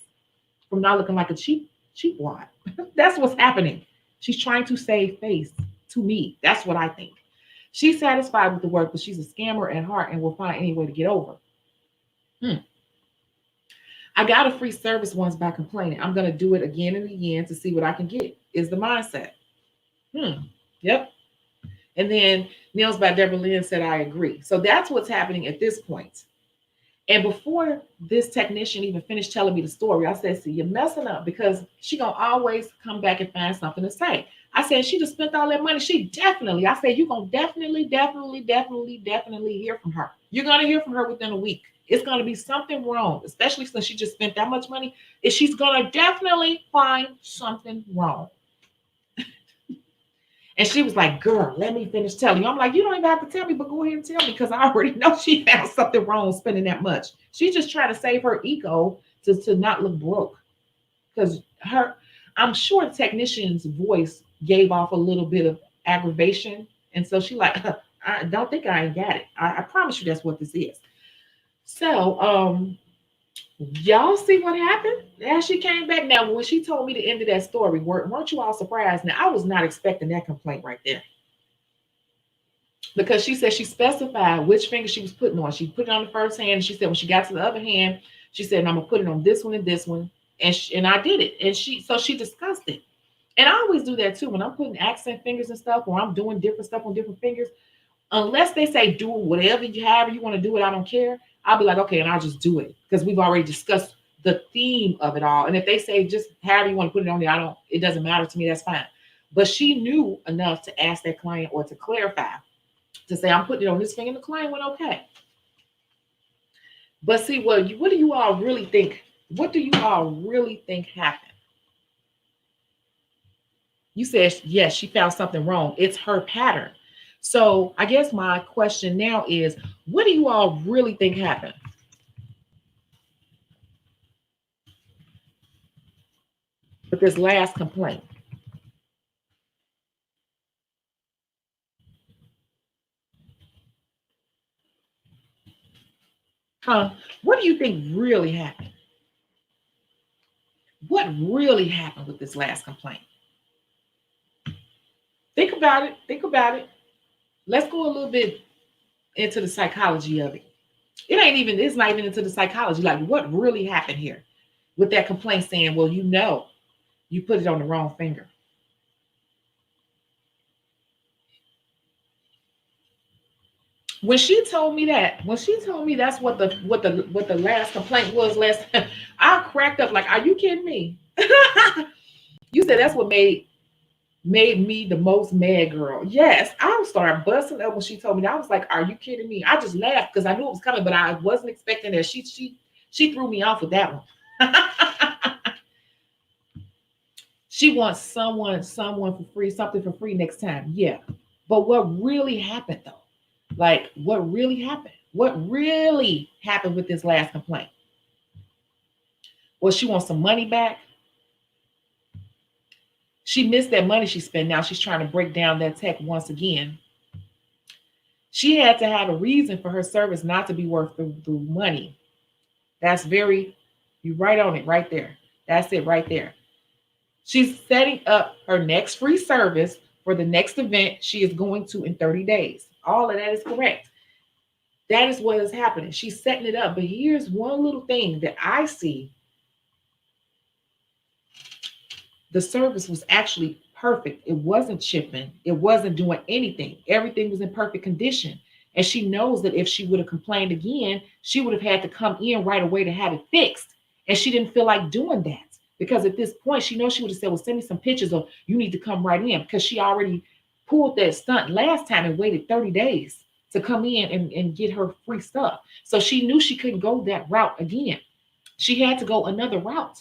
from not looking like a cheap wad. That's what's happening. She's trying to save face to me. That's what I think. She's satisfied with the work, but she's a scammer at heart and will find any way to get over. I got a free service once by complaining. I'm going to do it again and again to see what I can get, is the mindset. Yep. And then Nails by Deborah Lynn said, I agree. So that's what's happening at this point. And before this technician even finished telling me the story, I said, see, you're messing up, because she going to always come back and find something to say. I said, she just spent all that money. I said, you're going to definitely hear from her. You're going to hear from her within a week. It's going to be something wrong, especially since she just spent that much money. She's going to definitely find something wrong. And she was like, girl, let me finish telling you. I'm like, you don't even have to tell me, but go ahead and tell me, because I already know she found something wrong spending that much. She's just trying to save her ego to not look broke. Because I'm sure the technician's voice gave off a little bit of aggravation. And so she like, I don't think I ain't got it. I promise you that's what this is. So Y'all see what happened? As she came back. Now, when she told me the end of that story, weren't you all surprised? Now, I was not expecting that complaint right there. Because she said she specified which finger she was putting on. She put it on the first hand, and she said when she got to the other hand, she said, "I'm gonna put it on this one and this one," and I did it, and she discussed it, and I always do that too when I'm putting accent fingers and stuff, or I'm doing different stuff on different fingers. Unless they say do whatever however you want to do it, I don't care. I'll be like, okay, and I'll just do it because we've already discussed the theme of it all. And if they say just however you want to put it on there, I don't. It doesn't matter to me. That's fine. But she knew enough to ask that client or to clarify to say I'm putting it on this finger, and the client went okay. But see, what do you all really think? What do you all really think happened? You said yes, she found something wrong. It's her pattern. So I guess my question now is, what do you all really think happened with this last complaint? Huh? What do you think really happened? What really happened with this last complaint? Think about it. Think about it. Let's go a little bit into the psychology of it. It's not even into the psychology. Like what really happened here with that complaint saying, well, you put it on the wrong finger. When she told me that's what the last complaint was last, I cracked up like, are you kidding me? You said that's what made me the most mad girl. Yes, I started busting up when she told me that. I was like, are you kidding me? I just laughed because I knew it was coming, but I wasn't expecting that. She threw me off with that one. She wants someone for free, something for free next time. Yeah. But what really happened though? Like what really happened? What really happened with this last complaint? Well, she wants some money back. She missed that money she spent. Now she's trying to break down that tech once again. She had to have a reason for her service not to be worth the money. That's you right on it right there. That's it right there. She's setting up her next free service for the next event she is going to in 30 days. All of that is correct. That is what is happening. She's setting it up. But here's one little thing that I see. The service was actually perfect. It wasn't chipping. It wasn't doing anything. Everything was in perfect condition. And she knows that if she would have complained again, she would have had to come in right away to have it fixed. And she didn't feel like doing that. Because at this point, she knows she would have said, well, send me some pictures or you need to come right in. Because she already pulled that stunt last time and waited 30 days to come in and get her free stuff. So she knew she couldn't go that route again. She had to go another route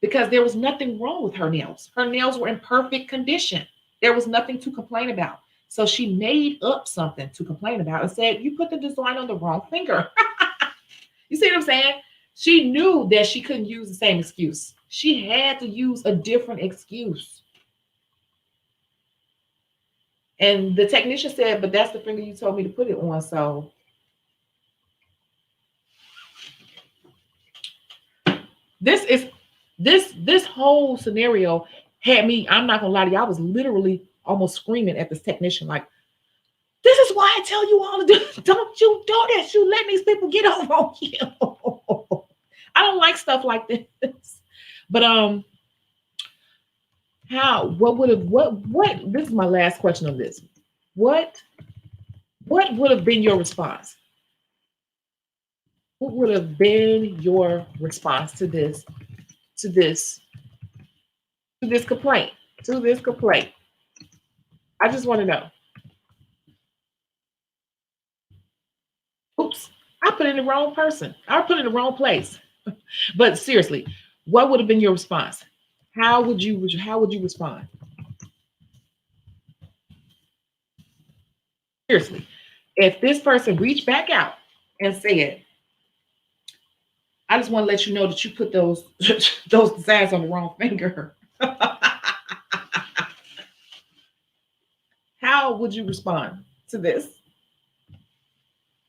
because there was nothing wrong with her nails. Her nails were in perfect condition. There was nothing to complain about. So she made up something to complain about and said, you put the design on the wrong finger. You see what I'm saying? She knew that she couldn't use the same excuse. She had to use a different excuse. And the technician said, but that's the finger you told me to put it on. So this whole scenario had me, I'm not gonna lie to you, I was literally almost screaming at this technician, like, this is why I tell you all to do, don't you do this. You let these people get over on you. I don't like stuff like this. But what this is my last question on this. What would have been your response? What would have been your response to to this, this complaint? To this complaint. I just want to know. Oops, I put in the wrong person. I put in the wrong place. But seriously, what would have been your response? How would you respond? Seriously. If this person reached back out and said, I just want to let you know that you put those those designs on the wrong finger. How would you respond to this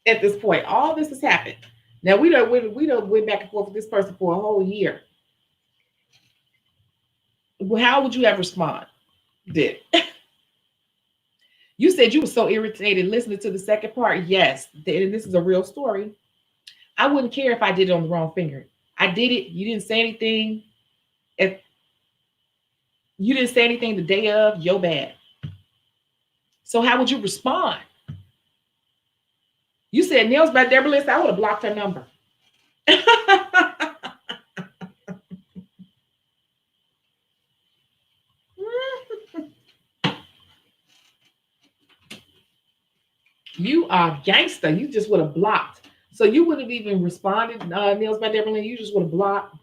at this point? All this has happened. Now we done went back and forth with this person for a whole year. Well, how would you have responded? You said you were so irritated listening to the second part. Yes, and this is a real story. I wouldn't care if I did it on the wrong finger. I did it. You didn't say anything. If you didn't say anything the day of, yo bad. So how would you respond? You said nails by Deborah List. I would have blocked her number. You are gangster. You just would have blocked. So you wouldn't have even responded, nails by Deborah Lynn. You just would have blocked.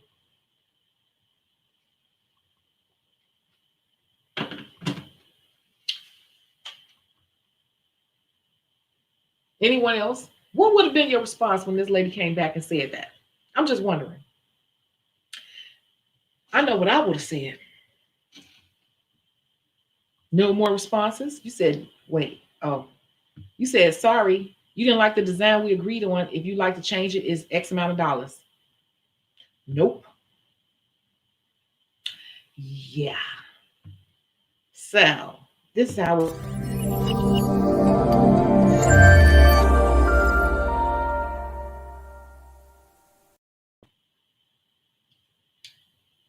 Anyone else? What would have been your response when this lady came back and said that? I'm just wondering. I know what I would have said. No more responses? You said, wait, oh. You said, sorry, you didn't like the design we agreed on. If you'd like to change it, it's X amount of dollars. Nope. Yeah. So, this is how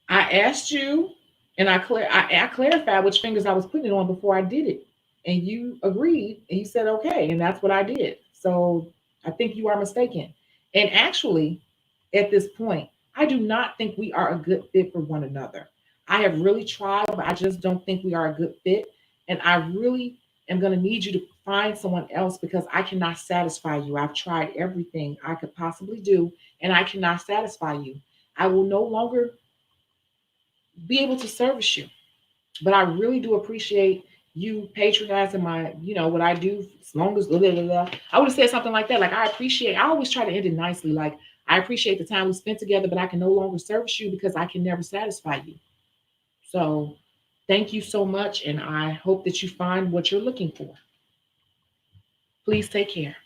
I asked you, and I clarified which fingers I was putting it on before I did it, and you agreed, and you said okay, and that's what I did. So I think you are mistaken. And actually, at this point, I do not think we are a good fit for one another. I have really tried, but I just don't think we are a good fit, and I really am going to need you to find someone else because I cannot satisfy you. I've tried everything I could possibly do, and I cannot satisfy you. I will no longer be able to service you. But I really do appreciate you patronizing my, what I do as long as blah, blah, blah, blah. I would have said something like that. Like I always try to end it nicely. Like I appreciate the time we spent together, but I can no longer service you because I can never satisfy you. So thank you so much. And I hope that you find what you're looking for. Please take care.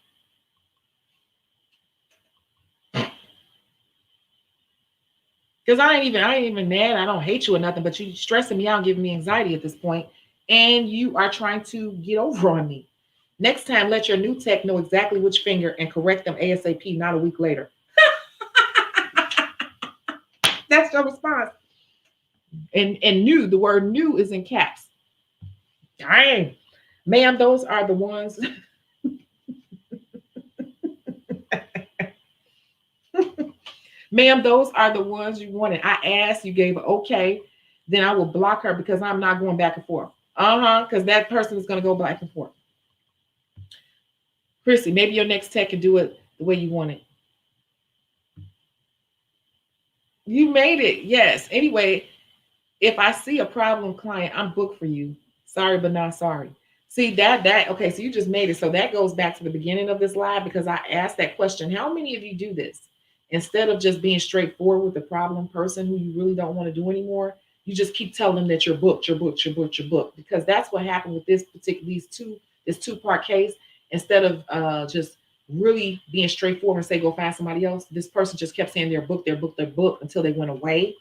Because I ain't even mad. I don't hate you or nothing, but you stressing me out, giving me anxiety at this point, and you are trying to get over on me. Next time, let your new tech know exactly which finger and correct them ASAP, not a week later. That's your response. And new, the word new is in caps. Dang. Ma'am, those are the ones. Ma'am, those are the ones you wanted. I asked, you gave okay. Then I will block her because I'm not going back and forth. Because that person is going to go back and forth. Chrissy, maybe your next tech can do it the way you want it. You made it. Yes. Anyway, if I see a problem client, I'm booked for you. Sorry, but not sorry. See that okay, so you just made it. So that goes back to the beginning of this live because I asked that question. How many of you do this? Instead of just being straightforward with the problem person who you really don't want to do anymore, you just keep telling them that you're booked, you're booked, you're booked, you're booked. Because that's what happened with this two-part case. Instead of just really being straightforward and say, go find somebody else, this person just kept saying they're booked, they're booked, they're booked until they went away.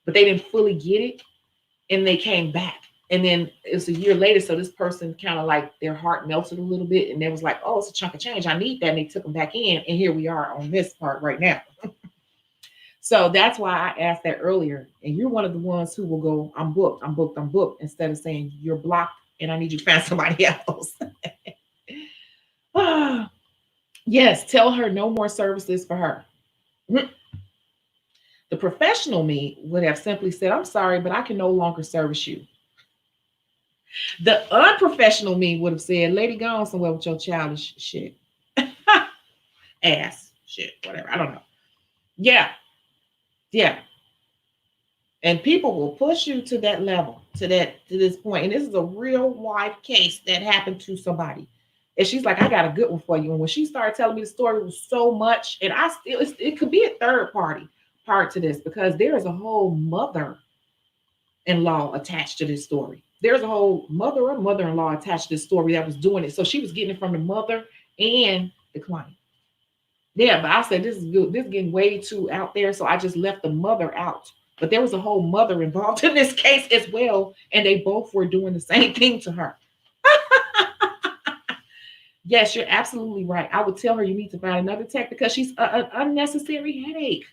But they didn't fully get it. And they came back. And then it's a year later. So this person kind of like their heart melted a little bit. And they was like, oh, it's a chunk of change. I need that. And they took them back in. And here we are on this part right now. So that's why I asked that earlier. And you're one of the ones who will go, I'm booked, I'm booked, I'm booked, instead of saying you're blocked and I need you to find somebody else. Yes, tell her no more services for her. The professional me would have simply said, I'm sorry, but I can no longer service you. The unprofessional me would have said, lady, go on somewhere with your childish shit. Ass shit, whatever. I don't know. Yeah. Yeah. And people will push you to that level, to this point. And this is a real life case that happened to somebody. And she's like, I got a good one for you. And when she started telling me the story, it was so much. And it could be a third party part to this because there is a whole mother-in-law attached to this story. There's a whole mother or mother-in-law attached to this story that was doing it. So she was getting it from the mother and the client. Yeah, but I said this is good. This is getting way too out there, so I just left the mother out. But there was a whole mother involved in this case as well, and they both were doing the same thing to her. Yes, you're absolutely right. I would tell her you need to find another tech because she's an unnecessary headache.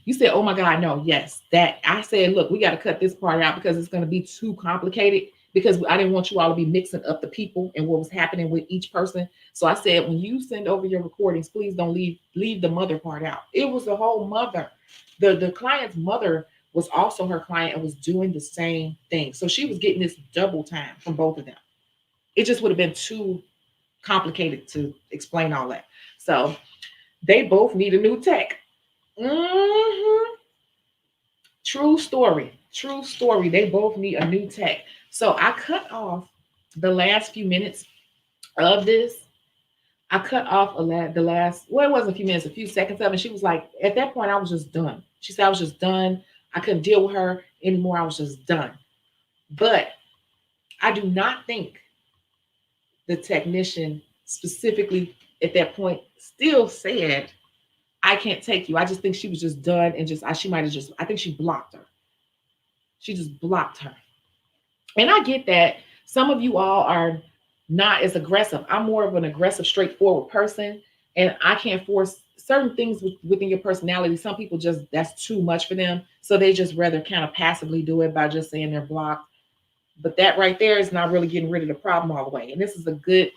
You said, "Oh my God, no." Yes, that I said, "Look, we got to cut this part out because it's going to be too complicated." Because I didn't want you all to be mixing up the people and what was happening with each person. So I said, when you send over your recordings, please don't leave the mother part out. It was the whole mother. The client's mother was also her client and was doing the same thing. So she was getting this double time from both of them. It just would have been too complicated to explain all that. So they both need a new tech. Hmm. True story. True story. They both need a new tech. So I cut off the last few minutes of this. I cut off the last, well, it wasn't a few minutes, a few seconds of it. She was like, at that point, I was just done. She said, I was just done. I couldn't deal with her anymore. I was just done. But I do not think the technician specifically at that point still said, I can't take you. I just think she was just done and she might have just, I think she blocked her. She just blocked her. And I get that some of you all are not as aggressive. I'm more of an aggressive, straightforward person, and I can't force certain things within your personality. Some people just, that's too much for them. So they just rather kind of passively do it by just saying they're blocked. But that right there is not really getting rid of the problem all the way. And this is a good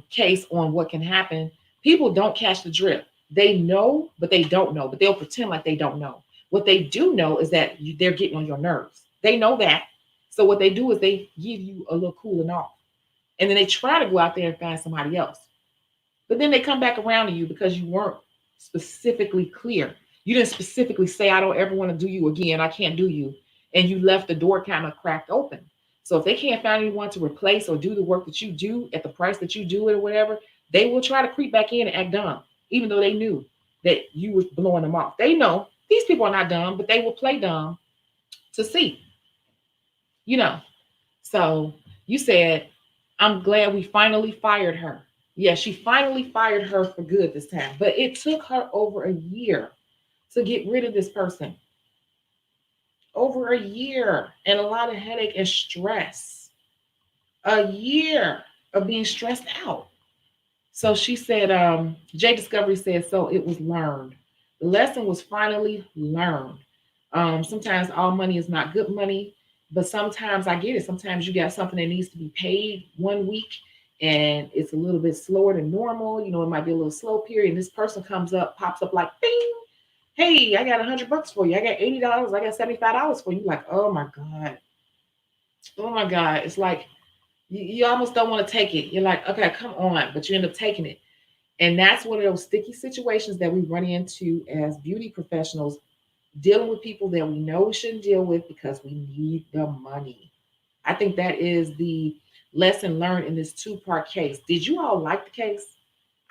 case on what can happen. People don't catch the drift. They know, but they don't know, but they'll pretend like they don't know. What they do know is that they're getting on your nerves. They know that. So what they do is they give you a little cooling off. And then they try to go out there and find somebody else. But then they come back around to you because you weren't specifically clear. You didn't specifically say, I don't ever want to do you again. I can't do you. And you left the door kind of cracked open. So if they can't find anyone to replace or do the work that you do at the price that you do it or whatever, they will try to creep back in and act dumb, even though they knew that you were blowing them off. They know these people are not dumb, but they will play dumb to see, you know. So you said, I'm glad we finally fired her. Yeah, she finally fired her for good this time. But it took her over a year to get rid of this person. Over a year and a lot of headache and stress. A year of being stressed out. So she said, J Discovery said, so it was learned. The lesson was finally learned. Sometimes all money is not good money, but sometimes I get it. Sometimes you got something that needs to be paid one week and it's a little bit slower than normal. You know, it might be a little slow period. And this person comes up, pops up like, bing, hey, I got $100 for you. I got $80. I got $75 for you. Like, oh my God. Oh my God. It's like, you almost don't want to take it. You're like, okay, come on, but you end up taking it. And that's one of those sticky situations that we run into as beauty professionals, dealing with people that we know we shouldn't deal with because we need the money. I think that is the lesson learned in this two-part case. Did you all like the case?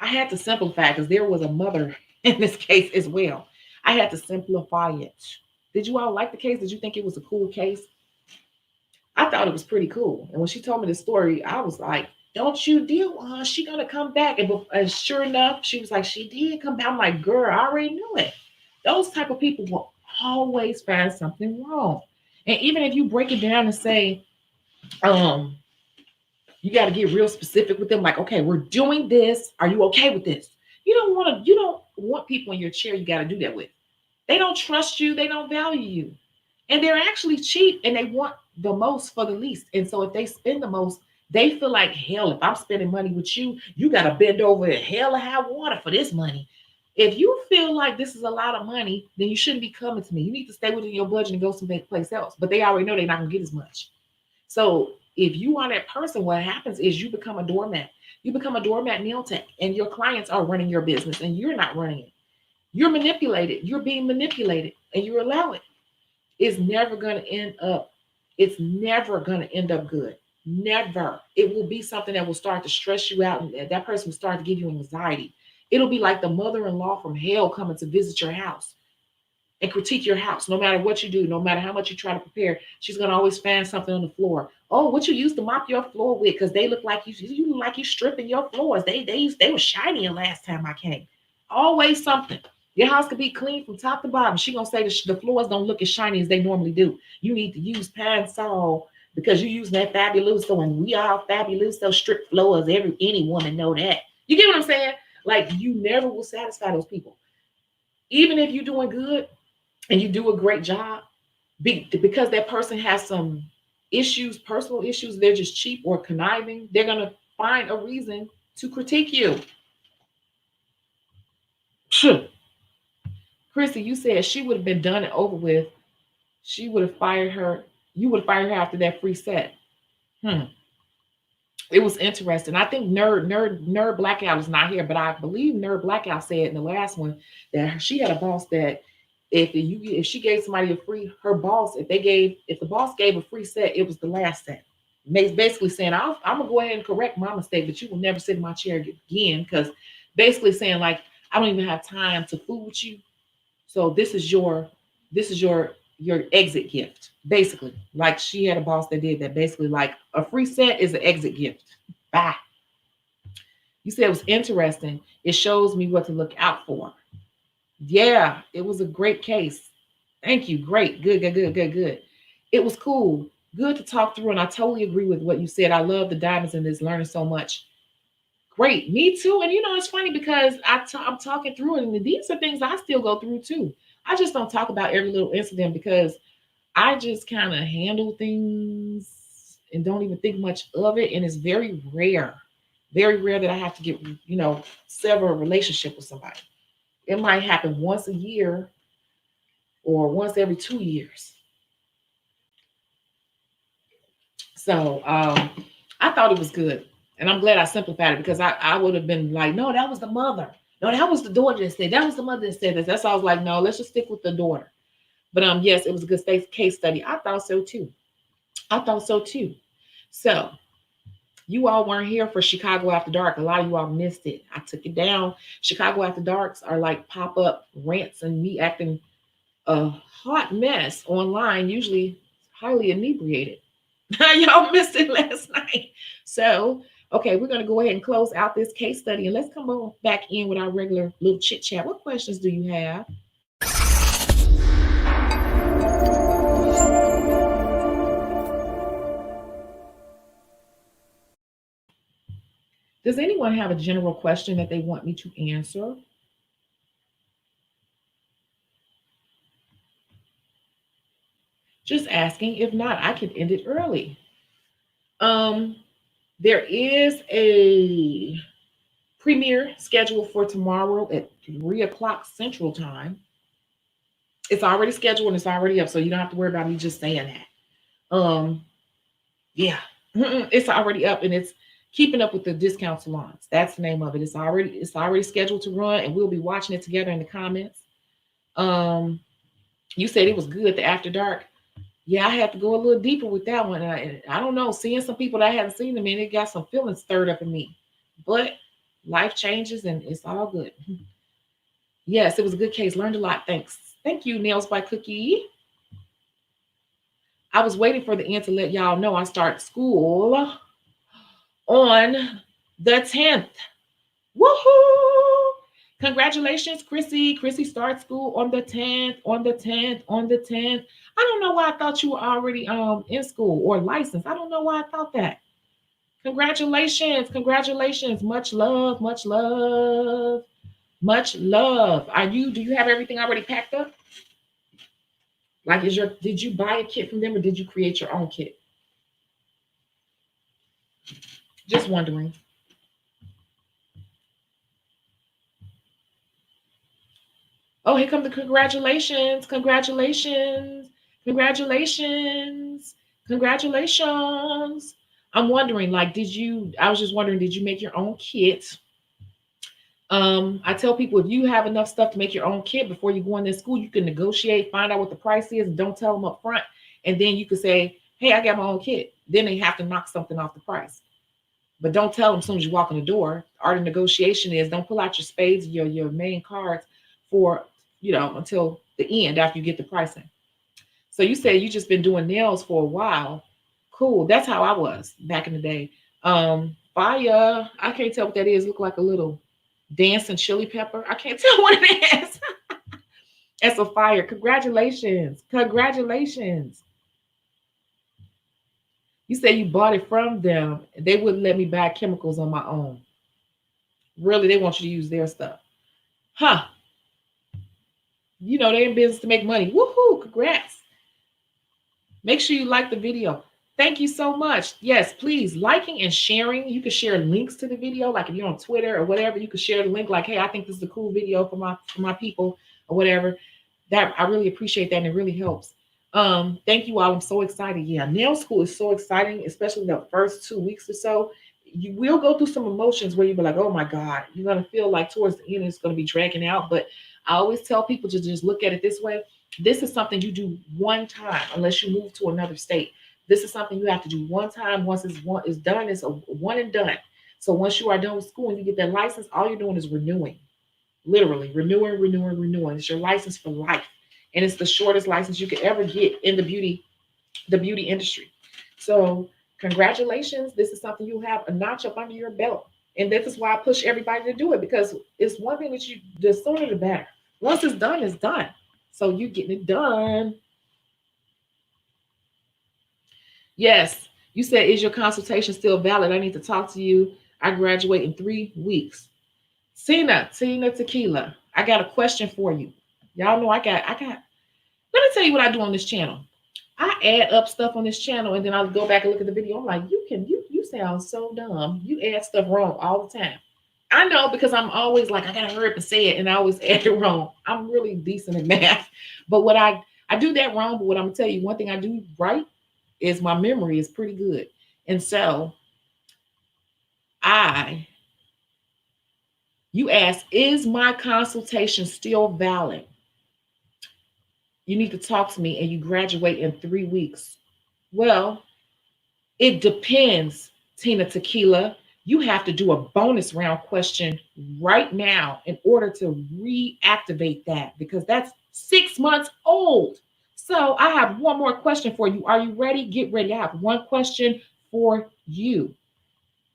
I had to simplify because there was a mother in this case as well. I had to simplify it. Did you all like the case? Did you think it was a cool case? I thought it was pretty cool. And when she told me the story, I was like, don't you deal with her. She gonna come back. And sure enough, she was like, she did come back. I'm like, girl, I already knew it. Those type of people will always find something wrong. And even if you break it down and say, um, you got to get real specific with them, like, okay, we're doing this. Are you okay with this? You don't want people in your chair you got to do that with. They don't trust you, they don't value you. And they're actually cheap and they want the most for the least. And so if they spend the most, they feel like, hell, if I'm spending money with you, you got to bend over in hell or high water for this money. If you feel like this is a lot of money, then you shouldn't be coming to me. You need to stay within your budget and go someplace else. But they already know they're not going to get as much. So if you are that person, what happens is you become a doormat. You become a doormat nail tech, and your clients are running your business and you're not running it. You're manipulated. You're being manipulated and you allow it. It's never going to end up. It's never going to end up good. Never. It will be something that will start to stress you out, and that person will start to give you anxiety. It'll be like the mother-in-law from hell coming to visit your house. and critique your house. No matter what you do, no matter how much you try to prepare, she's gonna always find something on the floor. Oh, what you used to mop your floor with? Because they look like you look like you stripping your floors. They were shinier last time I came. Always something. Your house could be clean from top to bottom. She gonna say the floors don't look as shiny as they normally do. You need to use Pine Sol because you're using that Fabuloso, and we all Fabuloso strip floors. Any woman know that. You get what I'm saying? Like, you never will satisfy those people. Even if you're doing good and you do a great job, because that person has some issues, personal issues, they're just cheap or conniving, they're gonna find a reason to critique you. Chrissy, you said she would have been done and over with. She would have fired her. You would have fired her after that free set. It was interesting. I think Nerd Blackout is not here, but I believe Nerd Blackout said in the last one that she had a boss that if she gave somebody a free, her boss, if the boss gave a free set, it was the last set. Basically saying, I'm gonna go ahead and correct my mistake, but you will never sit in my chair again. Because basically saying, like, I don't even have time to fool with you. So this is your exit gift. Basically, like, she had a boss that did that. Basically, like, a free set is an exit gift. Bye. You said it was interesting. It shows me what to look out for. Yeah, it was a great case. Thank you. Great. Good. It was cool. Good to talk through. And I totally agree with what you said. I love the diamonds in this, learning so much. Great. Me too. And it's funny because I'm talking through it. And these are things I still go through too. I just don't talk about every little incident because I just kind of handle things and don't even think much of it. And it's very rare that I have to get, sever a relationship with somebody. It might happen once a year or once every 2 years. So I thought it was good. And I'm glad I simplified it because I would have been like, no, that was the mother. No, that was the daughter that said, that was the mother that said this. That's why I was like, no, let's just stick with the daughter. But yes, it was a good case study. I thought so too. So you all weren't here for Shecago After Dark. A lot of you all missed it. I took it down. Shecago After Darks are like pop-up rants and me acting a hot mess online, usually highly inebriated. Y'all missed it last night. So, okay, we're going to go ahead and close out this case study and let's come on back in with our regular little chit chat. What questions do you have? Does anyone have a general question that they want me to answer? Just asking. If not, I can end it early. There is a premiere scheduled for tomorrow at 3:00 Central Time. It's already scheduled and it's already up, so you don't have to worry about me just saying that. Yeah, it's already up and it's Keeping Up with the Discount Salons. That's the name of it. It's already scheduled to run, and we'll be watching it together in the comments. You said it was good, the After Dark. Yeah, I had to go a little deeper with that one. I don't know, seeing some people that I hadn't seen them in, it got some feelings stirred up in me. But life changes and it's all good. Yes, it was a good case. Learned a lot. Thanks. Thank you, Nails by Cookie. I was waiting for the end to let y'all know I start school on the 10th. Woohoo! Congratulations, Chrissy. Chrissy starts school on the 10th, on the 10th. I don't know why I thought you were already in school or licensed. I don't know why I thought that. Congratulations. Much love. Do you have everything already packed up? Like, did you buy a kit from them or did you create your own kit? Just wondering. Oh, here come the congratulations. I'm wondering, like, I was just wondering, did you make your own kit? I tell people, if you have enough stuff to make your own kit before you go into school, you can negotiate, find out what the price is, and don't tell them up front. And then you can say, hey, I got my own kit. Then they have to knock something off the price. But don't tell them as soon as you walk in the door. Art of negotiation is don't pull out your spades, your main cards for until the end after you get the pricing. So you said you just been doing nails for a while. Cool. That's how I was back in the day. Fire. I can't tell what that is. Look like a little dancing chili pepper. I can't tell what it is. That's a fire. Congratulations. Congratulations. You said you bought it from them. They wouldn't let me buy chemicals on my own. Really, they want you to use their stuff. Huh. They're in business to make money. Woohoo. Congrats. Make sure you like the video. Thank you so much. Yes, please, liking and sharing. You can share links to the video. Like if you're on Twitter or whatever, you can share the link like, hey, I think this is a cool video for my people or whatever. That I really appreciate that, and it really helps. Thank you all. I'm so excited. Yeah, nail school is so exciting, especially the first 2 weeks or so. You will go through some emotions where you'll be like, oh my God, you're gonna feel like towards the end it's gonna be dragging out. But I always tell people to just look at it this way. This is something you do one time, unless you move to another state. This is something you have to do one time. Once it's done, it's a one and done. So once you are done with school and you get that license, all you're doing is renewing. Literally renewing, renewing, renewing. It's your license for life. And it's the shortest license you could ever get in the beauty industry. So congratulations. This is something you have a notch up under your belt. And this is why I push everybody to do it, because it's one thing that the sooner the better. Once it's done, it's done. So you getting it done. Yes. You said, is your consultation still valid? I need to talk to you. I graduate in 3 weeks. Tina Tequila, I got a question for you. Y'all know let me tell you what I do on this channel. I add up stuff on this channel and then I'll go back and look at the video. I'm like, you sound so dumb. You add stuff wrong all the time. I know, because I'm always like, I gotta hurry up and say it, and I always add it wrong. I'm really decent at math. But what I do that wrong, but what I'm gonna tell you, one thing I do right is my memory is pretty good. And so you ask, is my consultation still valid? You need to talk to me and you graduate in 3 weeks. Well, it depends, Tina Tequila. You have to do a bonus round question right now in order to reactivate that, because that's 6 months old. So I have one more question for you. Are you ready? Get ready. I have one question for you.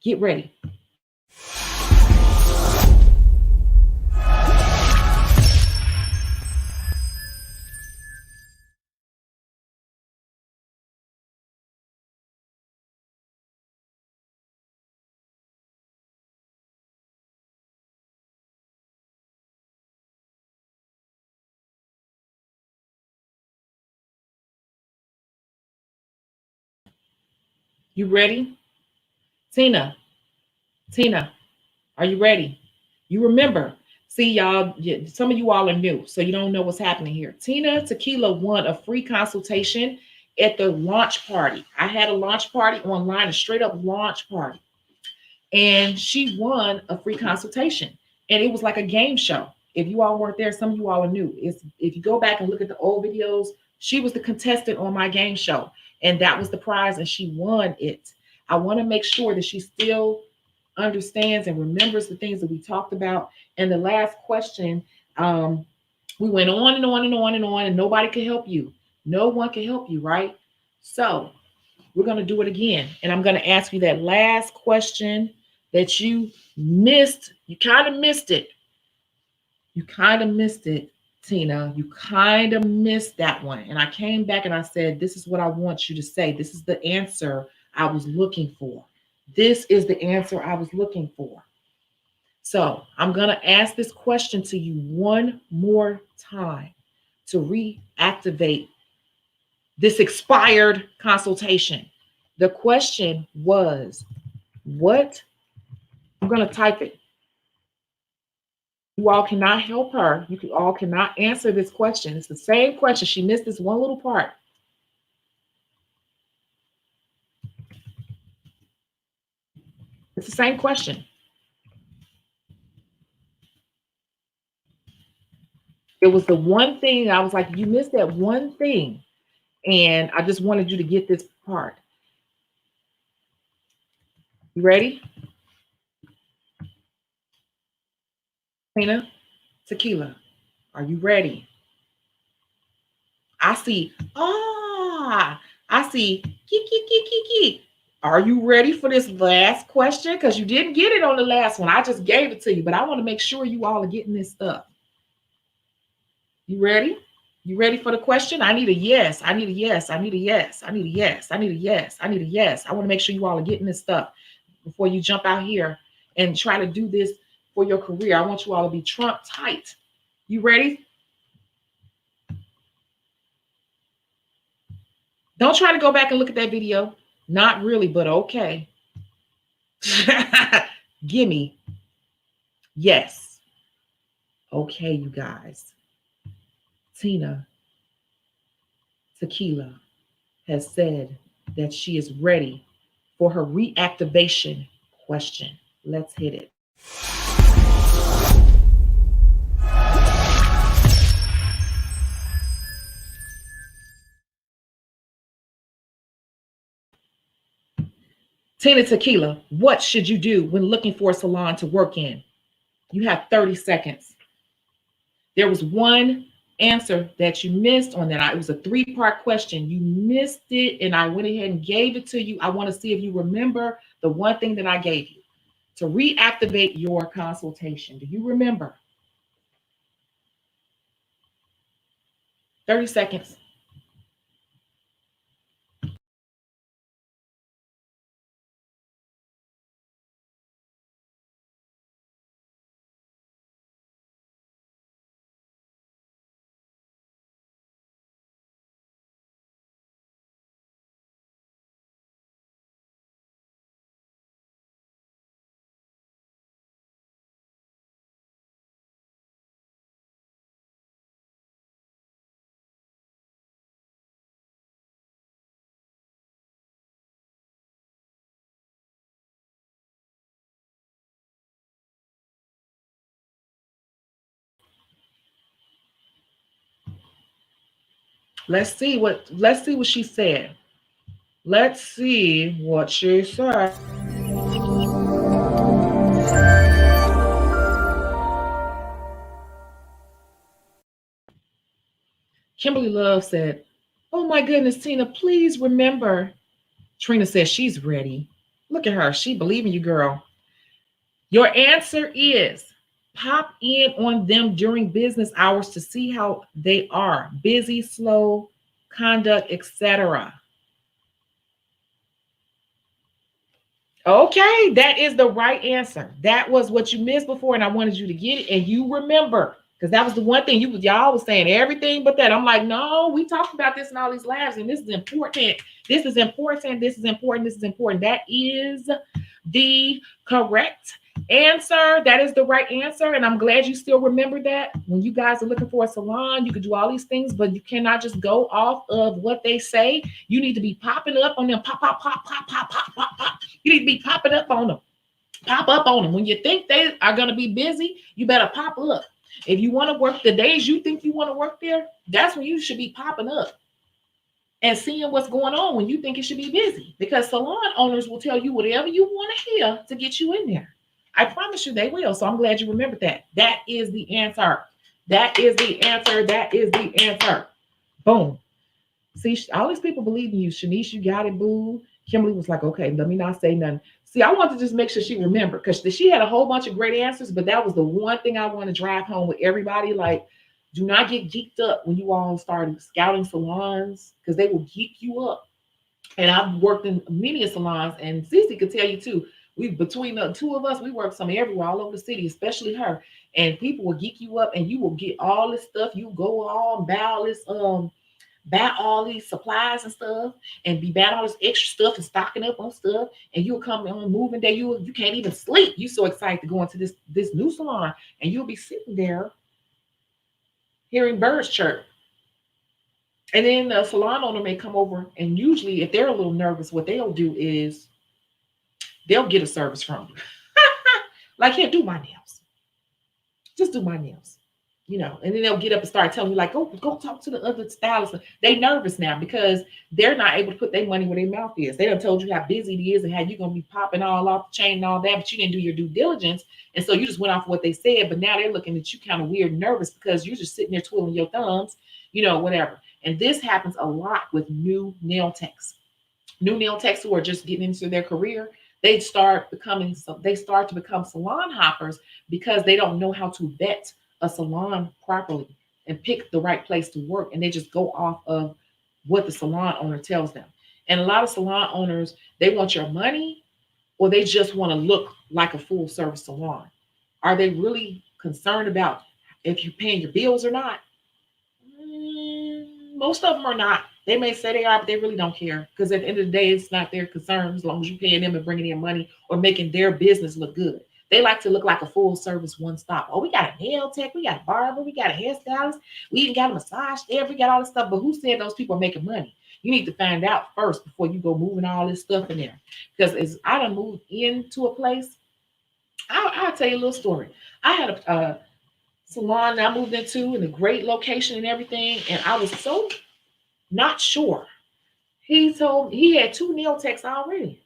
Get ready. You ready? Tina, Tina, are you ready? You remember. See, y'all, some of you all are new, so you don't know what's happening here. Tina Tequila won a free consultation at the launch party. I had a launch party online, a straight up launch party. And she won a free consultation. And it was like a game show. If you all weren't there, some of you all are new. If you go back and look at the old videos, she was the contestant on my game show. And that was the prize, and she won it. I want to make sure that she still understands and remembers the things that we talked about. And the last question, we went on and on and on and on, and nobody could help you. No one can help you, right? So we're going to do it again. And I'm going to ask you that last question that you missed. You kind of missed it. You kind of missed it, Tina. You kind of missed that one. And I came back and I said, this is what I want you to say. This is the answer I was looking for. This is the answer I was looking for. So I'm going to ask this question to you one more time to reactivate this expired consultation. The question was, what? I'm going to type it. You all cannot help her. You all cannot answer this question. It's the same question. She missed this one little part. It's the same question. It was the one thing I was like, you missed that one thing. And I just wanted you to get this part. You ready? Tina Tequila. Are you ready? I see, I see, kiki. Are you ready for this last question? Because you didn't get it on the last one. I just gave it to you, but I want to make sure you all are getting this stuff. You ready? You ready for the question? I need a yes. I need a yes. I need a yes. I need a yes. I need a yes. I need a yes. I want to make sure you all are getting this stuff before you jump out here and try to do this for your career. I want you all to be Trump tight. You ready? Don't try to go back and look at that video. Not really, but okay. Gimme. Yes. Okay, you guys. Tina Tequila has said that she is ready for her reactivation question. Let's hit it. Tina Tequila, what should you do when looking for a salon to work in? You have 30 seconds. There was one answer that you missed on that. It was a 3-part question. You missed it, and I went ahead and gave it to you. I want to see if you remember the one thing that I gave you to reactivate your consultation. Do you remember? 30 seconds. Let's see what she said. Let's see what she said. Kimberly Love said, "Oh my goodness, Tina, please remember." Trina says she's ready. Look at her. She believe in you, girl. Your answer is pop in on them during business hours to see how they are. Busy, slow, conduct, etc. Okay, that is the right answer. That was what you missed before, and I wanted you to get it, and you remember. Because that was the one thing y'all was saying everything but that. I'm like, no, we talked about this in all these labs, and this is important. This is important. This is important. This is important. That is the correct answer. That is the right answer. And I'm glad you still remember that. When you guys are looking for a salon, you can do all these things, but you cannot just go off of what they say. You need to be popping up on them. Pop, pop, pop, pop, pop, pop, pop, pop. You need to be popping up on them. Pop up on them. When you think they are going to be busy, you better pop up. If you want to work the days you think you want to work there, that's when you should be popping up and seeing what's going on when you think it should be busy. Because salon owners will tell you whatever you want to hear to get you in there. I promise you they will. So I'm glad you remembered that. That is the answer. That is the answer. That is the answer. Boom. See, all these people believe in you. Shanice, you got it, boo. Kimberly was like, okay, let me not say nothing. See, I want to just make sure she remembered because she had a whole bunch of great answers, but that was the one thing I want to drive home with everybody. Like, do not get geeked up when you all start scouting salons because they will geek you up. And I've worked in many salons, and Cece could tell you too. We between the two of us, we work some everywhere, all over the city, especially her. And people will geek you up, and you will get all this stuff. You go all and buy all these supplies and stuff and be buying all this extra stuff and stocking up on stuff, and you'll come on moving day, you can't even sleep. You're so excited to go into this new salon, and you'll be sitting there hearing birds chirp. And then the salon owner may come over, and usually if they're a little nervous, what they'll do is they'll get a service from you. Like, here, do my nails. Just do my nails. and then they'll get up and start telling you like, go talk to the other stylists. They nervous now because they're not able to put their money where their mouth is. They done told you how busy it is and how you're gonna be popping all off the chain and all that, but you didn't do your due diligence, and so you just went off what they said. But now they're looking at you kind of weird, and nervous because you're just sitting there twiddling your thumbs, whatever. And this happens a lot with new nail techs who are just getting into their career. They start to become salon hoppers because they don't know how to vet a salon properly and pick the right place to work, and they just go off of what the salon owner tells them. And a lot of salon owners, they want your money, or they just want to look like a full service salon. Are they really concerned about if you're paying your bills or not? Most of them are not. They may say they are, but they really don't care, because at the end of the day, it's not their concern as long as you're paying them and bringing in money or making their business look good. They like to look like a full service one stop. Oh, we got a nail tech, we got a barber, we got a hairstylist, we even got a massage therapy, we got all this stuff. But who said those people are making money? You need to find out first before you go moving all this stuff in there. Because as I done moved into a place, I'll tell you a little story. I had a salon that I moved into in a great location and everything, and I was so not sure. He told me he had two nail techs already.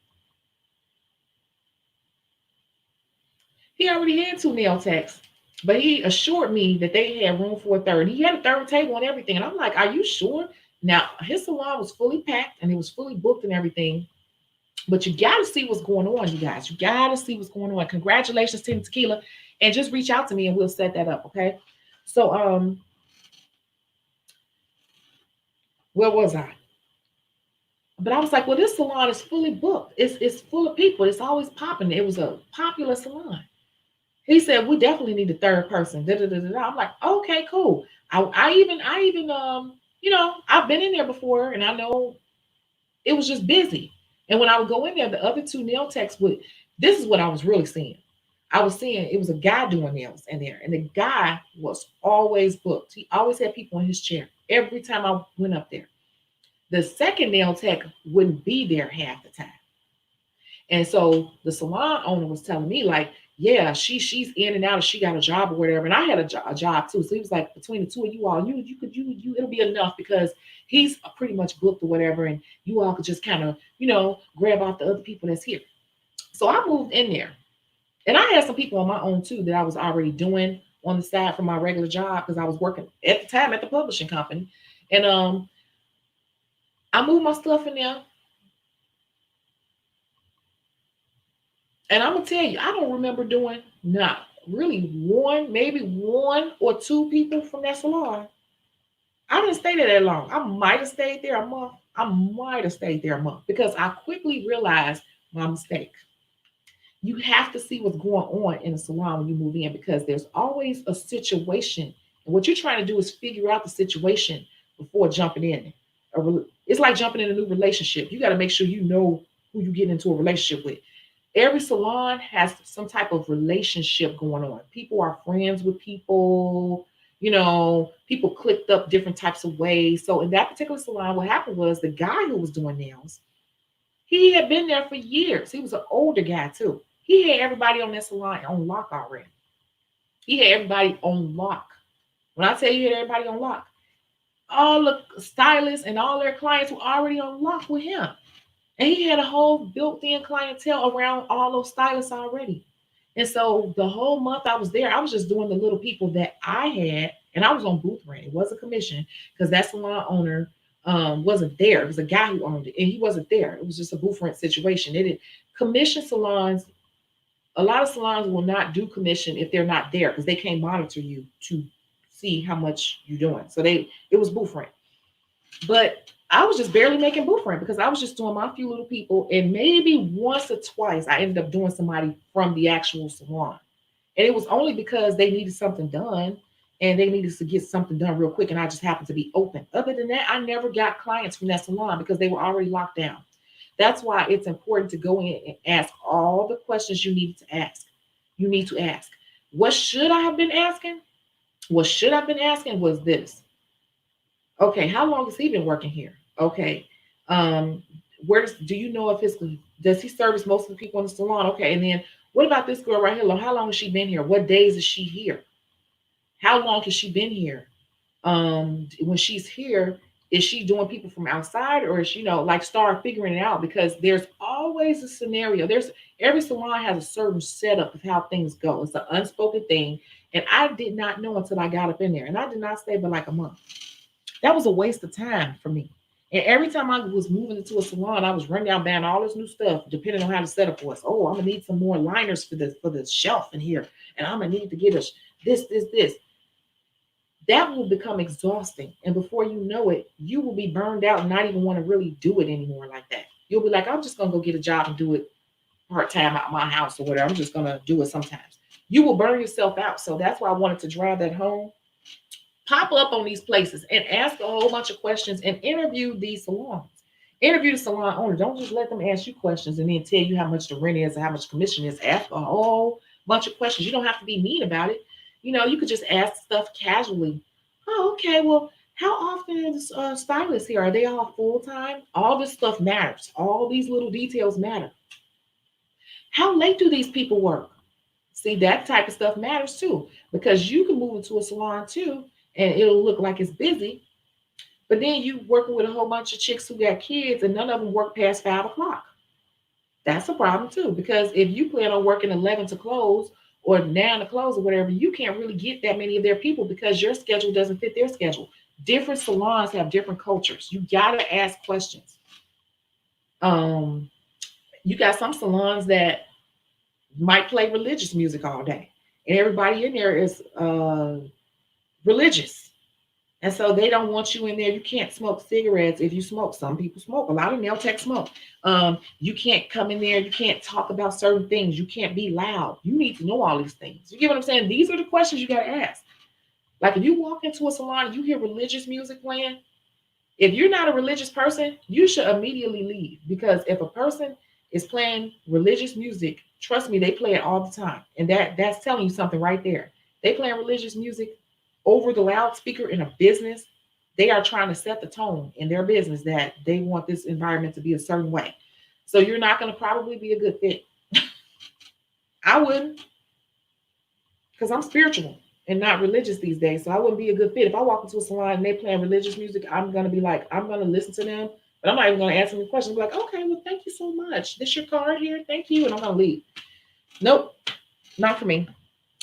He already had two nail techs, but he assured me that they had room for a third. He had a third table and everything. And I'm like, are you sure? Now, his salon was fully packed and it was fully booked and everything. But you got to see what's going on, you guys. You got to see what's going on. Congratulations, Team Tequila. And just reach out to me and we'll set that up, okay? So, where was I? But I was like, well, this salon is fully booked. It's full of people. It's always popping. It was a popular salon. He said, we definitely need a third person. Da, da, da, da, da. I'm like, okay, cool. I even I've been in there before and I know it was just busy. And when I would go in there, the other two nail techs would, this is what I was really seeing. I was seeing it was a guy doing nails in there, and the guy was always booked. He always had people in his chair every time I went up there. The second nail tech wouldn't be there half the time. And so the salon owner was telling me, like, yeah, she's in and out, if she got a job or whatever. And I had a job too. So he was like, between the two of you all, you it'll be enough because he's pretty much booked or whatever, and you all could just kind of, grab out the other people that's here. So I moved in there. And I had some people on my own too that I was already doing on the side from my regular job because I was working at the time at the publishing company. And I moved my stuff in there. And I'm gonna tell you, I don't remember doing not really maybe one or two people from that salon. I didn't stay there that long. I might have stayed there a month. I might have stayed there a month because I quickly realized my mistake. You have to see what's going on in a salon when you move in because there's always a situation. And what you're trying to do is figure out the situation before jumping in. It's like jumping in a new relationship. You got to make sure you know who you get into a relationship with. Every salon has some type of relationship going on. People are friends with people, people clicked up different types of ways. So in that particular salon, what happened was the guy who was doing nails, he had been there for years. He was an older guy too. He had everybody on that salon on lock already. He had everybody on lock. When I tell you he had everybody on lock, all the stylists and all their clients were already on lock with him. And he had a whole built-in clientele around all those stylists already. And so the whole month I was there, I was just doing the little people that I had, and I was on booth rent. It was a commission because that salon owner wasn't there. It was a guy who owned it, and he wasn't there. It was just a booth rent situation. They didn't commission salons. A lot of salons will not do commission if they're not there because they can't monitor you to see how much you're doing. So it was booth rent. But I was just barely making booth rent because I was just doing my few little people. And maybe once or twice I ended up doing somebody from the actual salon. And it was only because they needed something done and they needed to get something done real quick. And I just happened to be open. Other than that, I never got clients from that salon because they were already locked down. That's why it's important to go in and ask all the questions you need to ask. You need to ask. What should I have been asking? What should I have been asking was this. Okay, how long has he been working here? Okay. Do you know if does he service most of the people in the salon? Okay, and then what about this girl right here? How long has she been here? What days is she here? How long has she been here? When she's here, is she doing people from outside, or is she, like, start figuring it out? Because there's always a scenario. There's Every salon has a certain setup of how things go. It's an unspoken thing. And I did not know until I got up in there. And I did not stay but like a month. That was a waste of time for me. And every time I was moving into a salon, I was running down buying all this new stuff, depending on how the setup was. Oh, I'm gonna need some more liners for the shelf in here, and I'm gonna need to get this. That will become exhausting, and before you know it, you will be burned out and not even want to really do it anymore like that. You'll be like, I'm just gonna go get a job and do it part time out of my house or whatever. I'm just gonna do it sometimes. You will burn yourself out. So that's why I wanted to drive that home. Pop up on these places and ask a whole bunch of questions and interview these salons. Interview the salon owner. Don't just let them ask you questions and then tell you how much the rent is and how much commission is. Ask a whole bunch of questions. You don't have to be mean about it. You could just ask stuff casually. Oh, okay. Well, how often is stylists here? Are they all full time? All this stuff matters. All these little details matter. How late do these people work? See, that type of stuff matters too, because you can move into a salon too, and it'll look like it's busy, but then you working with a whole bunch of chicks who got kids, and none of them work past 5 o'clock. That's a problem too, because if you plan on working 11 to close or 9 to close or whatever, you can't really get that many of their people because your schedule doesn't fit their schedule. Different salons have different cultures. You gotta ask questions. Um, you got some salons that might play religious music all day, and everybody in there is religious, and so they don't want you in there. You can't smoke cigarettes if you smoke. Some people smoke. A lot of nail tech smoke. You can't come in there. You can't talk about certain things. You can't be loud. You need to know all these things. You get what I'm saying? These are the questions you got to ask. Like if you walk into a salon and you hear religious music playing, if you're not a religious person, you should immediately leave, because if a person is playing religious music, trust me, they play it all the time, and that's telling you something right there. They playing religious music over the loudspeaker in a business. They are trying to set the tone in their business that they want this environment to be a certain way. So you're not going to probably be a good fit. I wouldn't, because I'm spiritual and not religious these days. So I wouldn't be a good fit. If I walk into a salon and they playing religious music, I'm gonna be like, I'm gonna listen to them, but I'm not even gonna ask them any questions. I'll be like, okay, well, thank you so much. This your card here, thank you, and I'm gonna leave. Nope, not for me.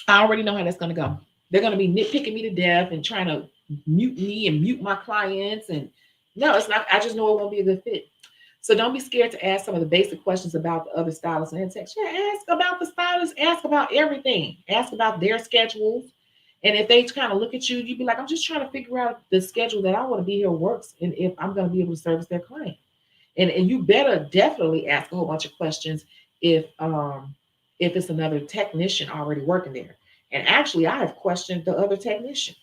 I already know how that's gonna go. They're gonna be nitpicking me to death and trying to mute me and mute my clients. And no, it's not. I just know it won't be a good fit. So don't be scared to ask some of the basic questions about the other stylists and text. Yeah, ask about the stylists, ask about everything, ask about their schedules. And if they kind of look at you, you'd be like, I'm just trying to figure out the schedule that I want to be here works, and if I'm going to be able to service their client. And you better definitely ask a whole bunch of questions if it's another technician already working there. And actually, I have questioned the other technician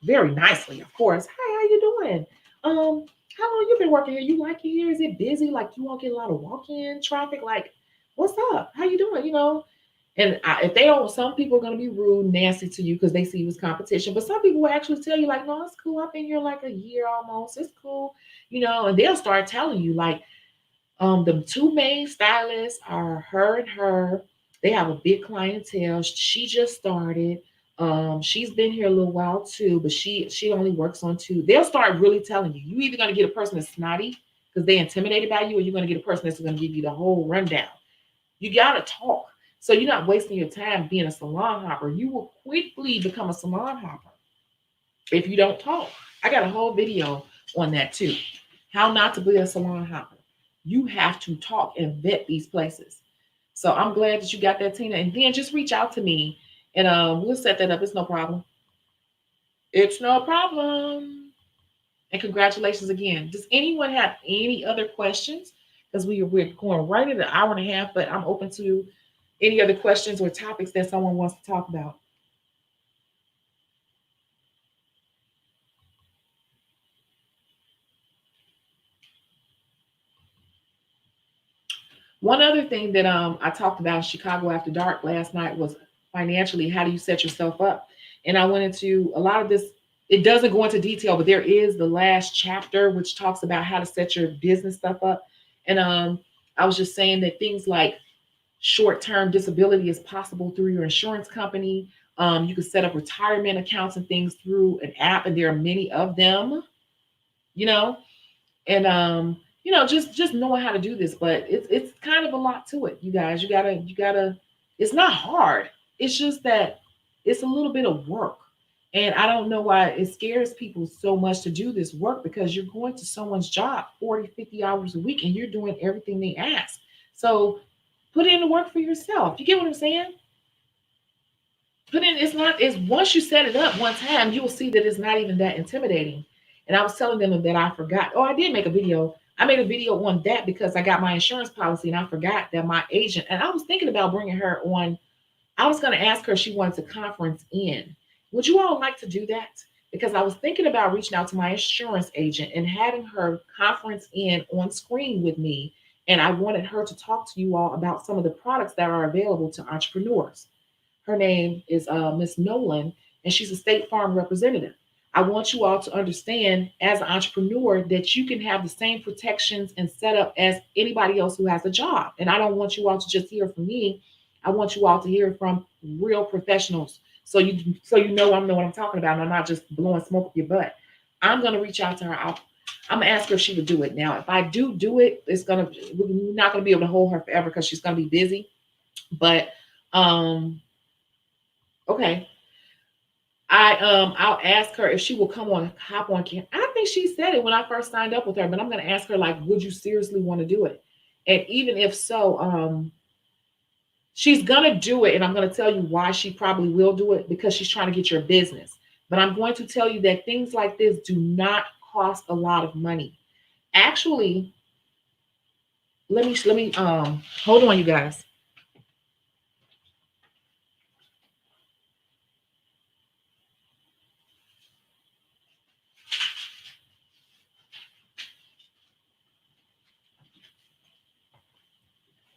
very nicely, of course. Hi, how you doing? How long you been working here? You like it here? Is it busy? Like you won't get a lot of walk-in traffic? Like, what's up? How you doing? And if they don't, some people are going to be rude, nasty to you because they see you as competition. But some people will actually tell you, like, no, it's cool. I've been here like a year almost. It's cool. And they'll start telling you, like, the two main stylists are her and her. They have a big clientele. She just started. She's been here a little while too, but she only works on two. They'll start really telling you. You either going to get a person that's snotty because they're intimidated by you, or you're going to get a person that's going to give you the whole rundown. You got to talk. So you're not wasting your time being a salon hopper. You will quickly become a salon hopper if you don't talk. I got a whole video on that too. How not to be a salon hopper. You have to talk and vet these places. So I'm glad that you got that, Tina. And then just reach out to me and we'll set that up. It's no problem. It's no problem. And congratulations again. Does anyone have any other questions? Because we're going right into an hour and a half, but I'm open to any other questions or topics that someone wants to talk about. One other thing that I talked about in Chicago After Dark last night was financially, how do you set yourself up? And I went into a lot of this. It doesn't go into detail, but there is the last chapter which talks about how to set your business stuff up. And I was just saying that things like short-term disability is possible through your insurance company. You can set up retirement accounts and things through an app, and there are many of them, you know, and just knowing how to do this. But it's kind of a lot to it, you guys. You gotta. It's not hard. It's just that it's a little bit of work. And I don't know why it scares people so much to do this work, because you're going to someone's job 40, 50 hours a week and you're doing everything they ask. So put in the work for yourself. You get what I'm saying? Put in, it's once you set it up one time, you will see that it's not even that intimidating. And I was telling them that I forgot. Oh, I did make a video. I made a video on that because I got my insurance policy and I forgot that my agent, and I was thinking about bringing her on. I was going to ask her if she wanted to conference in. Would you all like to do that? Because I was thinking about reaching out to my insurance agent and having her conference in on screen with me. And I wanted her to talk to you all about some of the products that are available to entrepreneurs. Her name is Miss Nolan, and she's a State Farm representative. I want you all to understand, as an entrepreneur, that you can have the same protections and setup as anybody else who has a job. And I don't want you all to just hear from me. I want you all to hear from real professionals. So you know I know what I'm talking about, and I'm not just blowing smoke up your butt. I'm gonna reach out to her. I'm gonna ask her if she would do it. Now, if I do it, we're not gonna be able to hold her forever because she's gonna be busy. But okay. I'll ask her if she will hop on camp. I think she said it when I first signed up with her, but I'm gonna ask her, like, would you seriously want to do it? And even if so, she's gonna do it, and I'm gonna tell you why she probably will do it, because she's trying to get your business. But I'm going to tell you that things like this do not cost a lot of money. Actually, let me hold on, you guys.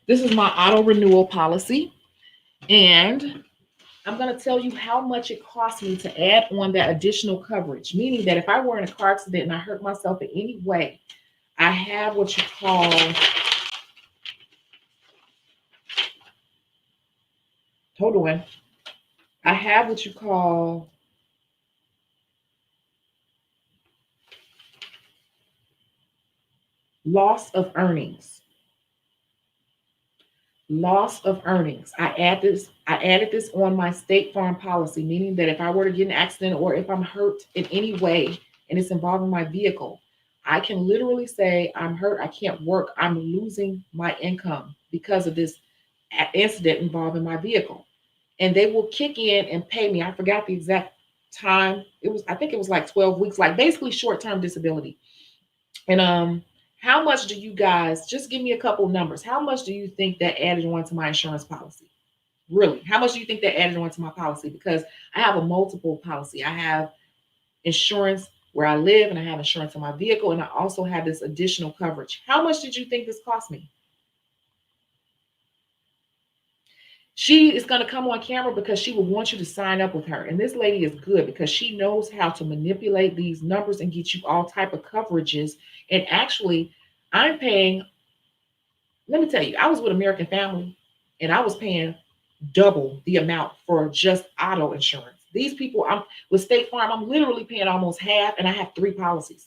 This is my auto renewal policy, and I'm going to tell you how much it cost me to add on that additional coverage, meaning that if I were in a car accident and I hurt myself in any way, I have what you call, hold on, I have what you call loss of earnings. Loss of earnings. I added this on my State Farm policy, meaning that if I were to get in an accident or if I'm hurt in any way and it's involving my vehicle, I can literally say, I'm hurt, I can't work, I'm losing my income because of this incident involving my vehicle. And they will kick in and pay me. I forgot the exact time. I think it was like 12 weeks, like basically short-term disability. And how much do you guys, just give me a couple numbers? How much do you think that added on to my insurance policy? Really? How much do you think that added on to my policy? Because I have a multiple policy. I have insurance where I live, and I have insurance on my vehicle, and I also have this additional coverage. How much did you think this cost me? She is going to come on camera because she will want you to sign up with her. And this lady is good because she knows how to manipulate these numbers and get you all type of coverages. And actually, I'm paying, let me tell you, I was with American Family and I was paying double the amount for just auto insurance. These people, I'm with State Farm, I'm literally paying almost half, and I have 3 policies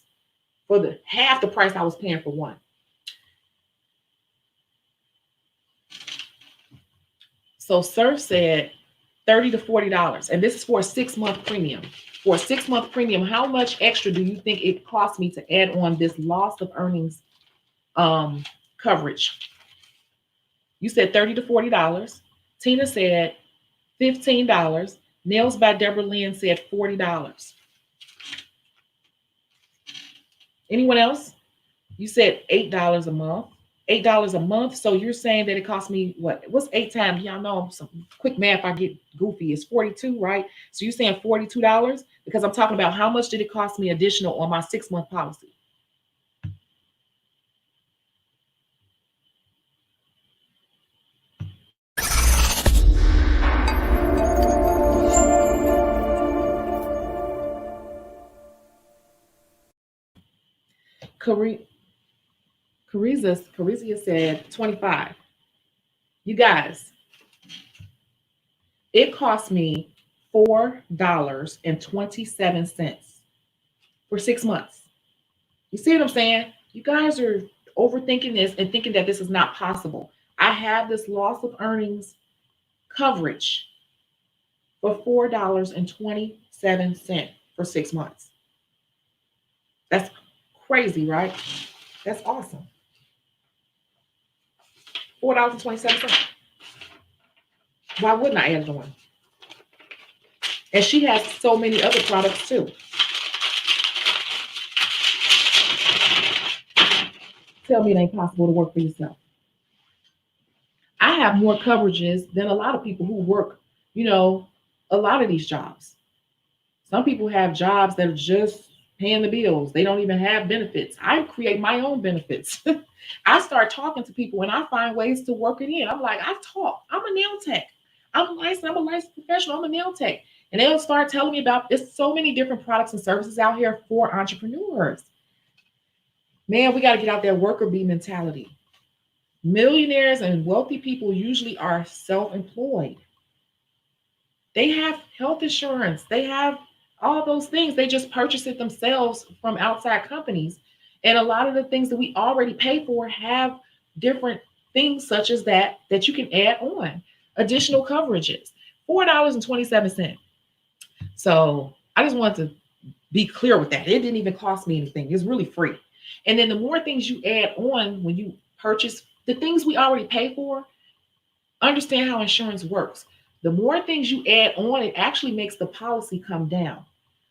for the half the price I was paying for one. So Surf said $30 to $40, and this is for a 6-month premium. For a 6-month premium, how much extra do you think it cost me to add on this loss of earnings coverage? You said $30 to $40. Tina said $15. Nails by Deborah Lynn said $40. Anyone else? You said $8 a month. $8 a month. So you're saying that it cost me what? What's 8 times? Y'all know some quick math. I get goofy. It's 42, right? So you're saying $42, because I'm talking about how much did it cost me additional on my 6-month policy? Carizia said 25. You guys, it cost me $4.27 for 6 months. You see what I'm saying? You guys are overthinking this and thinking that this is not possible. I have this loss of earnings coverage for $4.27 for 6 months. That's crazy, right? That's awesome. $4.27. Why wouldn't I add one? And she has so many other products too. Tell me it ain't possible to work for yourself. I have more coverages than a lot of people who work, you know, a lot of these jobs. Some people have jobs that are just paying the bills. They don't even have benefits. I create my own benefits. I start talking to people and I find ways to work it in. I'm like, I talk. I'm a nail tech. I'm a licensed professional. I'm a nail tech. And they'll start telling me about there's so many different products and services out here for entrepreneurs. Man, we got to get out there worker bee mentality. Millionaires and wealthy people usually are self-employed. They have health insurance. They have all those things. They just purchase it themselves from outside companies. And a lot of the things that we already pay for have different things such as that you can add on additional coverages. $4.27. So I just wanted to be clear with that. It didn't even cost me anything. It's really free. And then the more things you add on when you purchase the things we already pay for, understand how insurance works. The more things you add on, it actually makes the policy come down.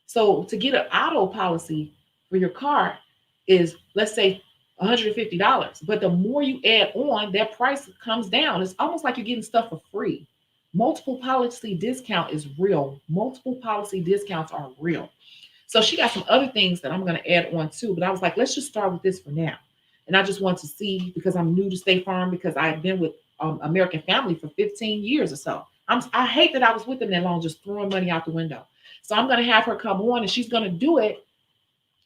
So to get an auto policy for your car is, let's say, $150. But the more you add on, that price comes down. It's almost like you're getting stuff for free. Multiple policy discount is real. Multiple policy discounts are real. So she got some other things that I'm going to add on too. But I was like, let's just start with this for now. And I just want to see, because I'm new to State Farm, because I've been with American Family for 15 years or so. I hate that I was with them that long, just throwing money out the window. So I'm going to have her come on and she's going to do it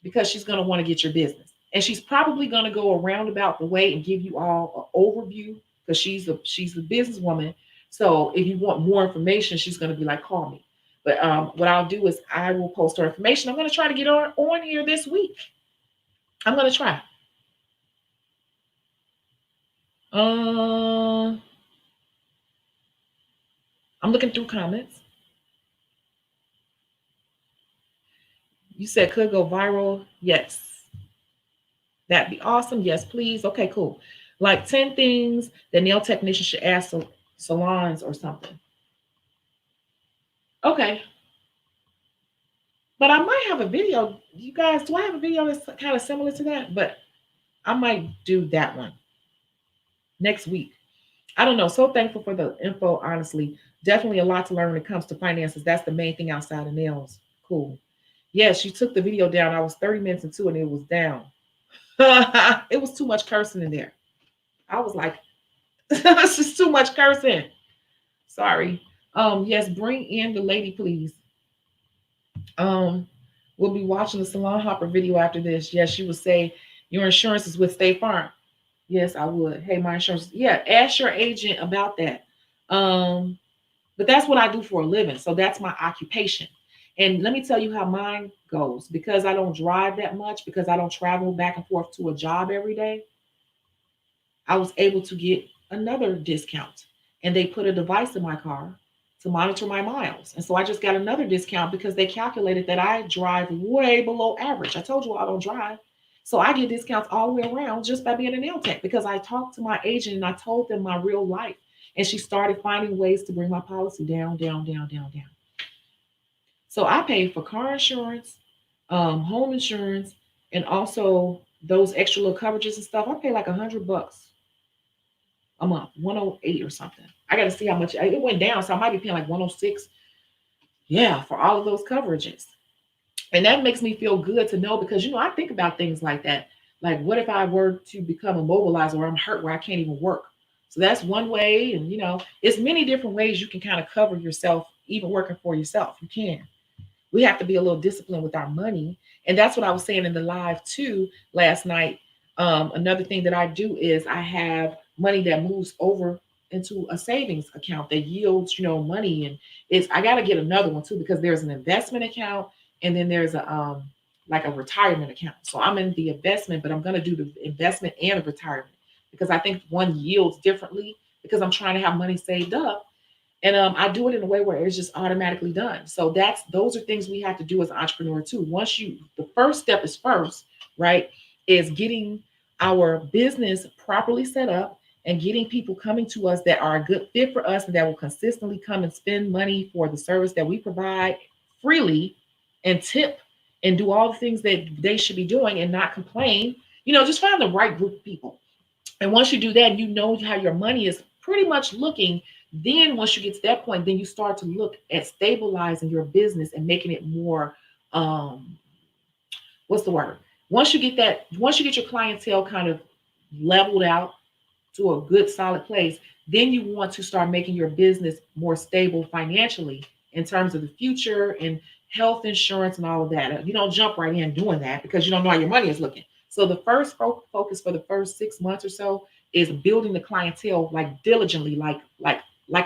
because she's going to want to get your business. And she's probably going to go around about the way and give you all an overview because she's a businesswoman. So if you want more information, she's going to be like, call me. But what I'll do is I will post her information. I'm going to try to get her on here this week. I'm going to try. I'm looking through comments. You said could go viral. Yes. That'd be awesome. Yes, please. Okay, cool. Like 10 things that nail technicians should ask salons or something. Okay. But I might have a video. You guys, do I have a video that's kind of similar to that? But I might do that one next week. I don't know. So thankful for the info, honestly. Definitely a lot to learn when it comes to finances. That's the main thing outside of nails. Cool. Yes, you took the video down. I was 30 minutes into it and it was down. It was too much cursing in there. I was like, it's just too much cursing. Sorry. Yes, bring in the lady, please. We'll be watching the Salon Hopper video after this. Yes, she would say your insurance is with State Farm. Yes, I would. Hey, my insurance. Yeah, ask your agent about that. But that's what I do for a living. So that's my occupation. And let me tell you how mine goes. Because I don't drive that much, because I don't travel back and forth to a job every day, I was able to get another discount. And they put a device in my car to monitor my miles. And so I just got another discount because they calculated that I drive way below average. I told you I don't drive. So I get discounts all the way around just by being a nail tech because I talked to my agent and I told them my real life. And she started finding ways to bring my policy down, down, down, down, down. So I paid for car insurance, home insurance, and also those extra little coverages and stuff. I pay like $100 a month, 108 or something. I got to see how much it went down. So I might be paying like 106. Yeah, for all of those coverages. And that makes me feel good to know because, you know, I think about things like that. Like, what if I were to become immobilized or I'm hurt where I can't even work? So that's one way. And, you know, it's many different ways you can kind of cover yourself, even working for yourself. You can. We have to be a little disciplined with our money. And that's what I was saying in the live too last night. Another thing that I do is I have money that moves over into a savings account that yields, money. And I got to get another one too, because there's an investment account and then there's a like a retirement account. So I'm in the investment, but I'm going to do the investment and the retirement because I think one yields differently because I'm trying to have money saved up. And I do it in a way where it's just automatically done. So those are things we have to do as an entrepreneur too. The first step is first, right? Is getting our business properly set up and getting people coming to us that are a good fit for us and that will consistently come and spend money for the service that we provide freely and tip and do all the things that they should be doing and not complain. Just find the right group of people. And once you do that, you know how your money is pretty much looking. Then once you get to that point, then you start to look at stabilizing your business and making it more, what's the word? Once you get your clientele kind of leveled out to a good solid place, then you want to start making your business more stable financially in terms of the future and health insurance and all of that. You don't jump right in doing that because you don't know how your money is looking. So the first focus for the first 6 months or so is building the clientele like diligently, like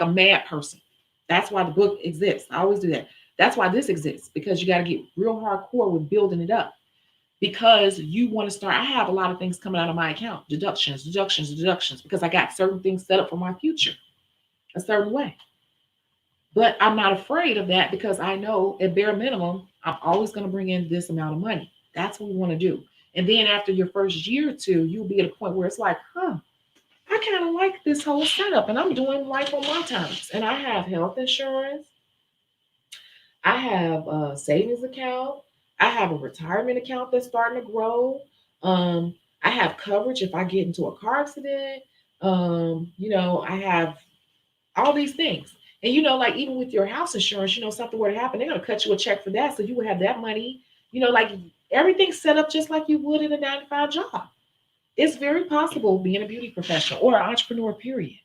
a mad person. That's why the book exists. I always do that. That's why this exists, because you got to get real hardcore with building it up, because you want to start. I have a lot of things coming out of my account, deductions, because I got certain things set up for my future a certain way. But I'm not afraid of that because I know at bare minimum, I'm always going to bring in this amount of money. That's what we want to do. And then after your first year or two, you'll be at a point where it's like, I kind of like this whole setup and I'm doing life on my terms. And I have health insurance. I have a savings account. I have a retirement account that's starting to grow. I have coverage if I get into a car accident. I have all these things. And like even with your house insurance, something were to happen, they're gonna cut you a check for that. So you would have that money, like everything's set up just like you would in a 9 to 5 job. It's very possible being a beauty professional or an entrepreneur, period.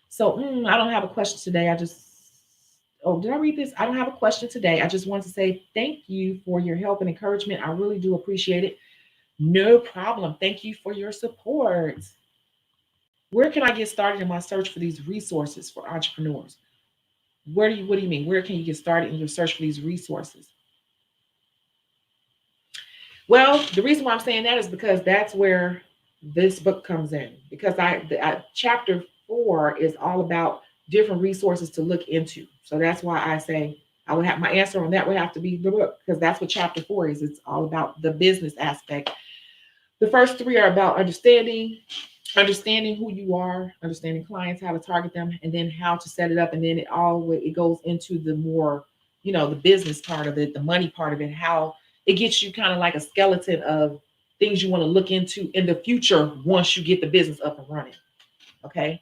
So I don't have a question today. Did I read this? I don't have a question today. I just want to say thank you for your help and encouragement. I really do appreciate it. No problem. Thank you for your support. Where can I get started in my search for these resources for entrepreneurs? What do you mean? Where can you get started in your search for these resources? Well, the reason why I'm saying that is because that's where this book comes in. Because chapter 4 is all about different resources to look into. So that's why I say I would have my answer on that would have to be the book, because that's what chapter 4 is. It's all about the business aspect. The first 3 are about understanding who you are, understanding clients, how to target them, and then how to set it up. And then it goes into the more, the business part of it, the money part of it, how it gets you kind of like a skeleton of things you want to look into in the future once you get the business up and running. Okay.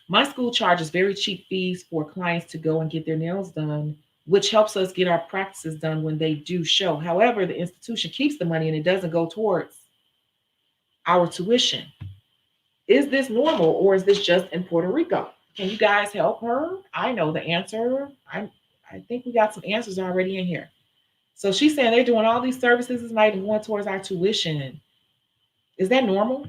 My school charges very cheap fees for clients to go and get their nails done, which helps us get our practices done when they do show. However, the institution keeps the money and it doesn't go towards our tuition. Is this normal or is this just in Puerto Rico? Can you guys help her? I know the answer. I think we got some answers already in here. So she's saying they're doing all these services, it's not even going towards our tuition. Is that normal?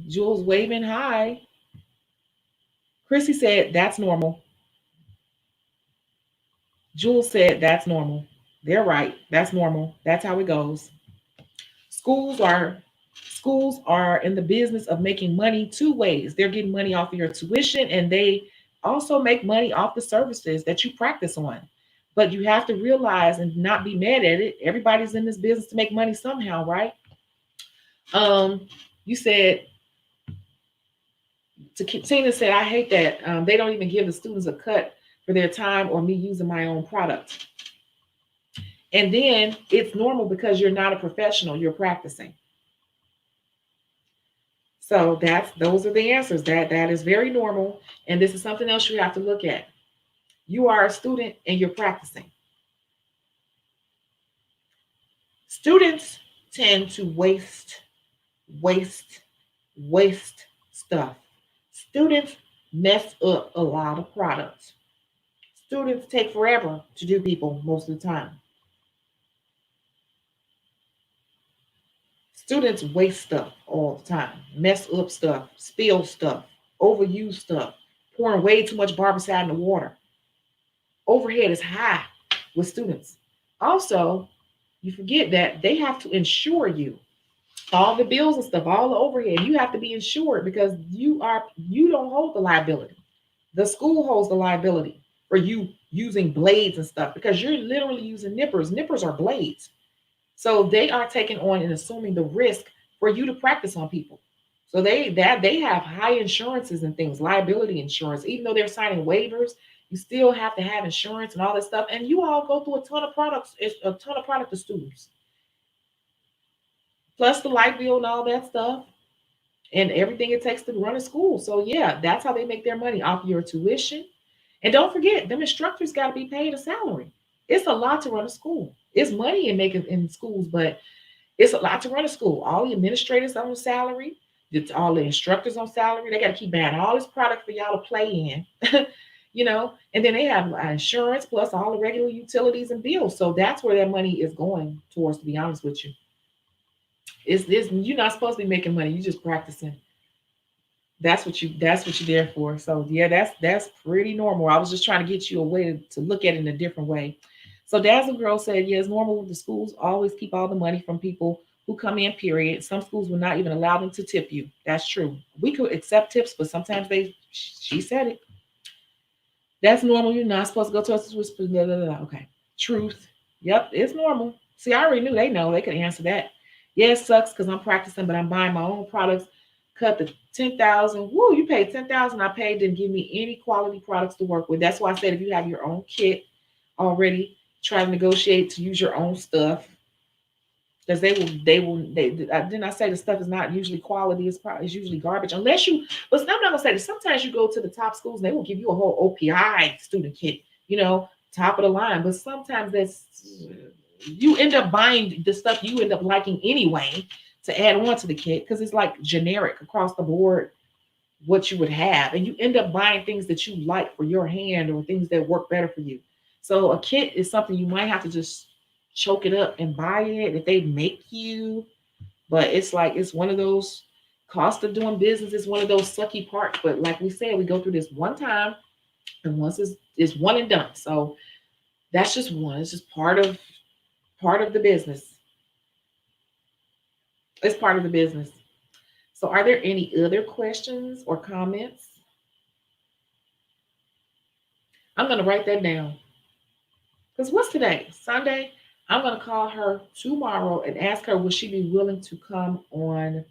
Jules waving hi. Chrissy said that's normal. Jules said that's normal. They're right. That's normal. That's how it goes. Schools are in the business of making money 2 ways. They're getting money off of your tuition and they also make money off the services that you practice on. But you have to realize and not be mad at it. Everybody's in this business to make money somehow, right? You said Tina said, I hate that. They don't even give the students a cut for their time or me using my own product. And then it's normal because you're not a professional, you're practicing. So those are the answers. That is very normal. And this is something else you have to look at. You are a student and you're practicing. Students tend to waste stuff. Students mess up a lot of products. Students take forever to do people most of the time. Students waste stuff all the time, mess up stuff, spill stuff, overuse stuff, pouring way too much barbicide in the water. Overhead is high with students. Also, you forget that they have to insure you. All the bills and stuff, all the overhead, you have to be insured because you don't hold the liability. The school holds the liability for you using blades and stuff because you're literally using nippers. Nippers are blades. So they are taking on and assuming the risk for you to practice on people. So they have high insurances and things, liability insurance. Even though they're signing waivers, you still have to have insurance and all this stuff. And you all go through a ton of products, it's a ton of product to students, plus the light bill and all that stuff, and everything it takes to run a school. So yeah, that's how they make their money off your tuition. And don't forget, them instructors got to be paid a salary. It's a lot to run a school. It's money in making in schools, but it's a lot to run a school. All the administrators on salary, all the instructors on salary. They got to keep buying all this product for y'all to play in, And then they have insurance plus all the regular utilities and bills. So that's where that money is going towards. To be honest with you, it's this. You're not supposed to be making money. You're just practicing. That's what you're there for. So yeah, that's pretty normal. I was just trying to get you a way to look at it in a different way. So Dazzle Girl said, yeah, it's normal. The schools always keep all the money from people who come in, period. Some schools will not even allow them to tip you. That's true. We could accept tips, but sometimes she said it. That's normal. You're not supposed to go to us whisper. Blah, blah, blah. Okay. Truth. Yep, it's normal. See, I already knew they know. They could answer that. Yeah, it sucks because I'm practicing, but I'm buying my own products. Cut the 10,000. Woo, you paid 10,000. I paid, didn't give me any quality products to work with. That's why I said if you have your own kit already, try to negotiate to use your own stuff. Because didn't I say the stuff is not usually quality, it's usually garbage. Unless you, but I'm not gonna say that sometimes you go to the top schools and they will give you a whole OPI student kit, top of the line. But sometimes that's you end up buying the stuff you end up liking anyway to add on to the kit because it's like generic across the board what you would have. And you end up buying things that you like for your hand or things that work better for you. So a kit is something you might have to just choke it up and buy it if they make you. But it's like it's one of those cost of doing business. It's one of those sucky parts. But like we said, we go through this one time, and once it's one and done. So that's just one. It's just part of the business. It's part of the business. So are there any other questions or comments? I'm gonna write that down. Because what's today? Sunday? I'm gonna call her tomorrow and ask her will she be willing to come on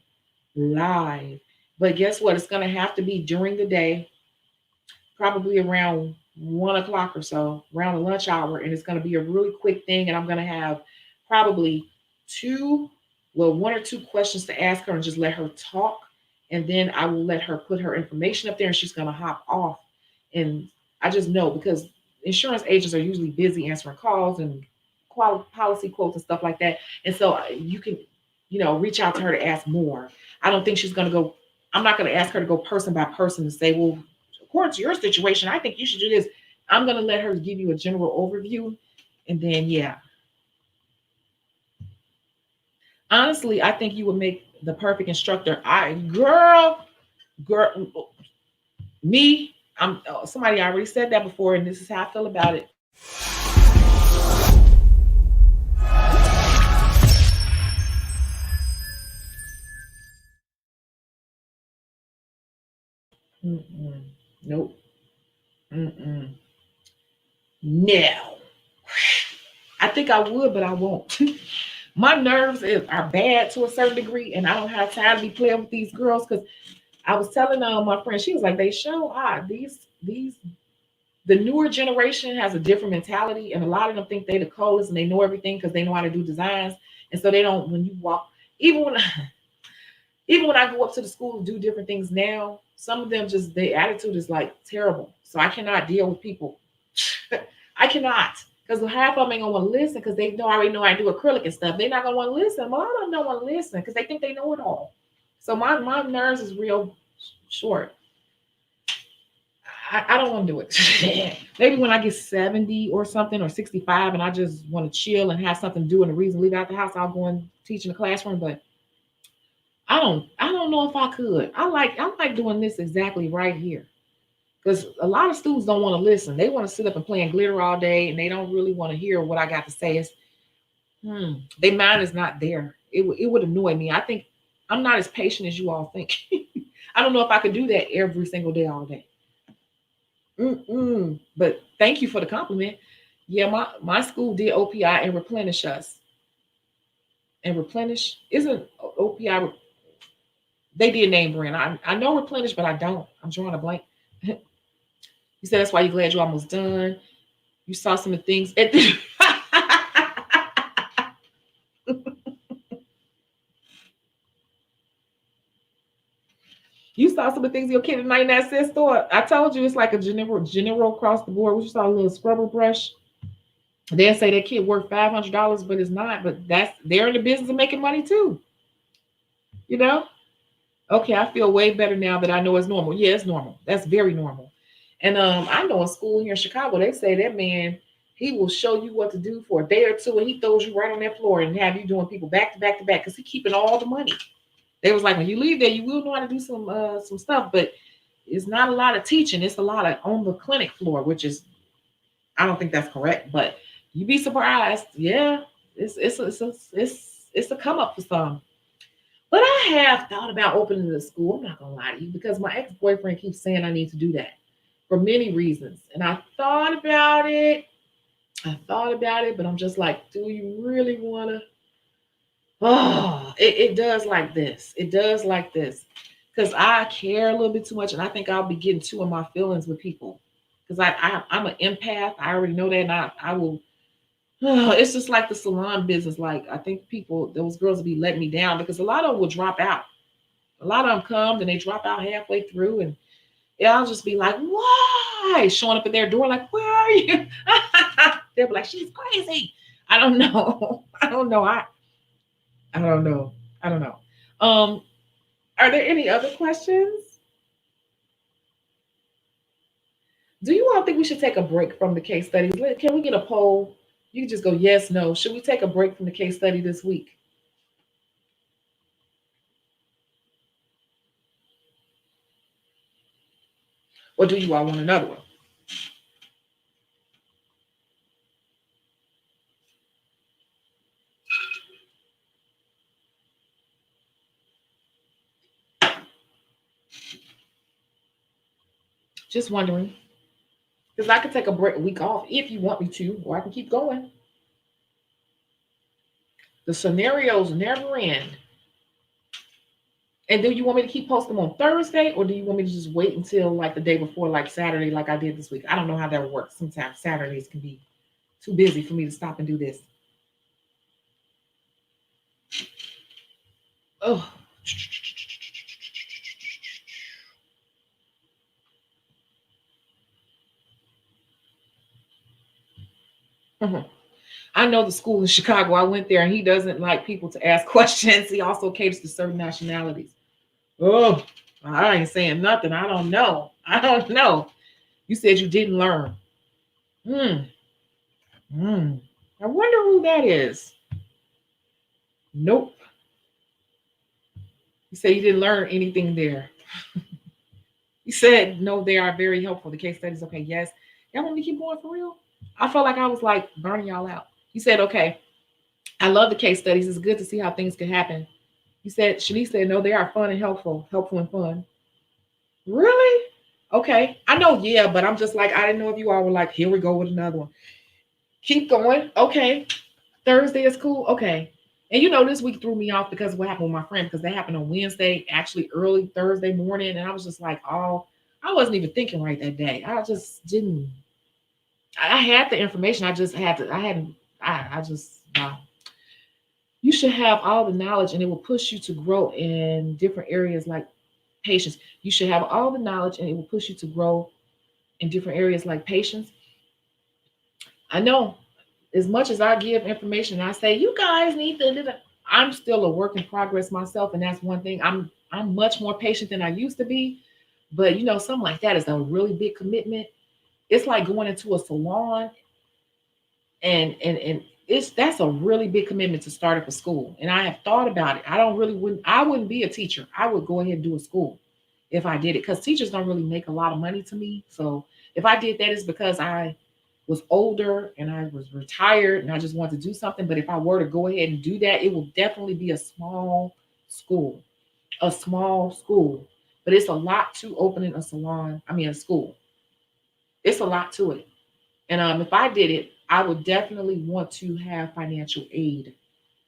live. But guess what? It's gonna have to be during the day, probably around 1 o'clock or so, around the lunch hour, and it's gonna be a really quick thing. And I'm gonna have probably one or two questions to ask her and just let her talk. And then I will let her put her information up there and she's gonna hop off. And I just know because insurance agents are usually busy answering calls and policy quotes and stuff like that. And so you can, reach out to her to ask more. I don't think she's going to go, I'm not going to ask her to go person by person and say, well, according to your situation, I think you should do this. I'm going to let her give you a general overview. And then, yeah. Honestly, I think you would make the perfect instructor. Girl, me, I'm somebody already said that before, and this is how I feel about it. Mm-mm. Nope. Mm-mm. No. I think I would, but I won't. My nerves are bad to a certain degree, and I don't have time to be playing with these girls because I was telling my friend, she was like, they show these the newer generation has a different mentality, and a lot of them think they the coolest and they know everything because they know how to do designs, and so they don't. When you walk, even when even when I go up to the school to do different things now, some of them just their attitude is like terrible. So I cannot deal with people. I cannot. Because half of them ain't gonna want to listen because they know I already know I do acrylic and stuff. They're not gonna want to listen. A lot of them don't want to listen because they think they know it all. So my nerves is real short. I don't want to do it. Maybe when I get 70 or something, or 65, and I just want to chill and have something to do and a reason to leave out the house, I'll go and teach in the classroom. But I don't know if I could. I like doing this exactly right here. Because a lot of students don't want to listen. They want to sit up and play in glitter all day, and they don't really want to hear what I got to say. Their mind is not there. It would annoy me. I think I'm not as patient as you all think. I don't know if I could do that every single day, all day. But thank you for the compliment. Yeah, my school did OPI and replenish us. And replenish isn't OPI. They did name brand. I know replenish, but I don't. I'm drawing a blank. You said that's why you're glad you're almost done. You saw some of the things at the you saw some of the things your kid at 99-cent store. I told you it's like a general across the board. We saw a little scrubber brush. They'll say that kid worth $500, but it's not. But they're in the business of making money too. You know? Okay, I feel way better now that I know it's normal. Yeah, it's normal. That's very normal. And I know in school here in Chicago, they say that man, he will show you what to do for a day or two, and he throws you right on that floor and have you doing people back to back to back because he's keeping all the money. They was like, when you leave there, you will know how to do some stuff, but it's not a lot of teaching. It's a lot of on the clinic floor, which is I don't think that's correct, but you'd be surprised. Yeah, it's a come up for some. But I have thought about opening the school. I'm not gonna lie to you because my ex-boyfriend keeps saying I need to do that for many reasons. And I thought about it. But I'm just like, do you really wanna? Oh, it does like this. It does like this. Because I care a little bit too much, and I think I'll be getting too in my feelings with people. Because I'm an empath. I already know that, and I will. It's just like the salon business. Like I think those girls will be letting me down because a lot of them will drop out. A lot of them come and they drop out halfway through, and yeah, I'll just be like, why? Showing up at their door like, where are you? They'll be like, she's crazy. I don't know. I don't know. I don't know. I don't know. Um, are there any other questions? Do you all think we should take a break from the case studies? Can we get a poll? You can just go yes, no. Should we take a break from the case study this week? Or do you all want another one? Just wondering. Because I could take a week off if you want me to, or I can keep going. The scenarios never end. And do you want me to keep posting them on Thursday, or do you want me to just wait until like the day before, like Saturday, like I did this week? I don't know how that works. Sometimes Saturdays can be too busy for me to stop and do this. Oh. Mhm. I know the school in Chicago. I went there and he doesn't like people to ask questions. He also caters to certain nationalities. Oh, I ain't saying nothing. I don't know. I don't know. You said you didn't learn. Hmm. Hmm. I wonder who that is. Nope. You said you didn't learn anything there. You said no, they are very helpful. The case studies, okay, yes. Y'all want me to keep going for real? I felt like I was like burning y'all out. You said, okay, I love the case studies. It's good to see how things can happen. You said, Shanice said, no, they are fun and helpful and fun. Really? Okay. I know, yeah, but I'm just like, I didn't know if you all were like, here we go with another one. Keep going. Okay. Thursday is cool. Okay. And this week threw me off because of what happened with my friend, because that happened on Wednesday, actually early Thursday morning. And I was just like, oh, I wasn't even thinking right that day. I just didn't. I had the information. I just had to, I hadn't, I just, wow. You should have all the knowledge and it will push you to grow in different areas like patience. You should have all the knowledge and it will push you to grow in different areas like patience. I know as much as I give information, I say, you guys need to, I'm still a work in progress myself. And that's one thing. I'm much more patient than I used to be. But you know, something like that is a really big commitment. It's like going into a salon, and it's that's a really big commitment to start up a school. And I have thought about it. I wouldn't be a teacher. I would go ahead and do a school if I did it, because teachers don't really make a lot of money to me. So if I did that, it's because I was older and I was retired and I just wanted to do something. But if I were to go ahead and do that, it will definitely be a small school, a small school. But it's a lot to opening a salon. I mean, a school. It's a lot to it. And if I did it, I would definitely want to have financial aid.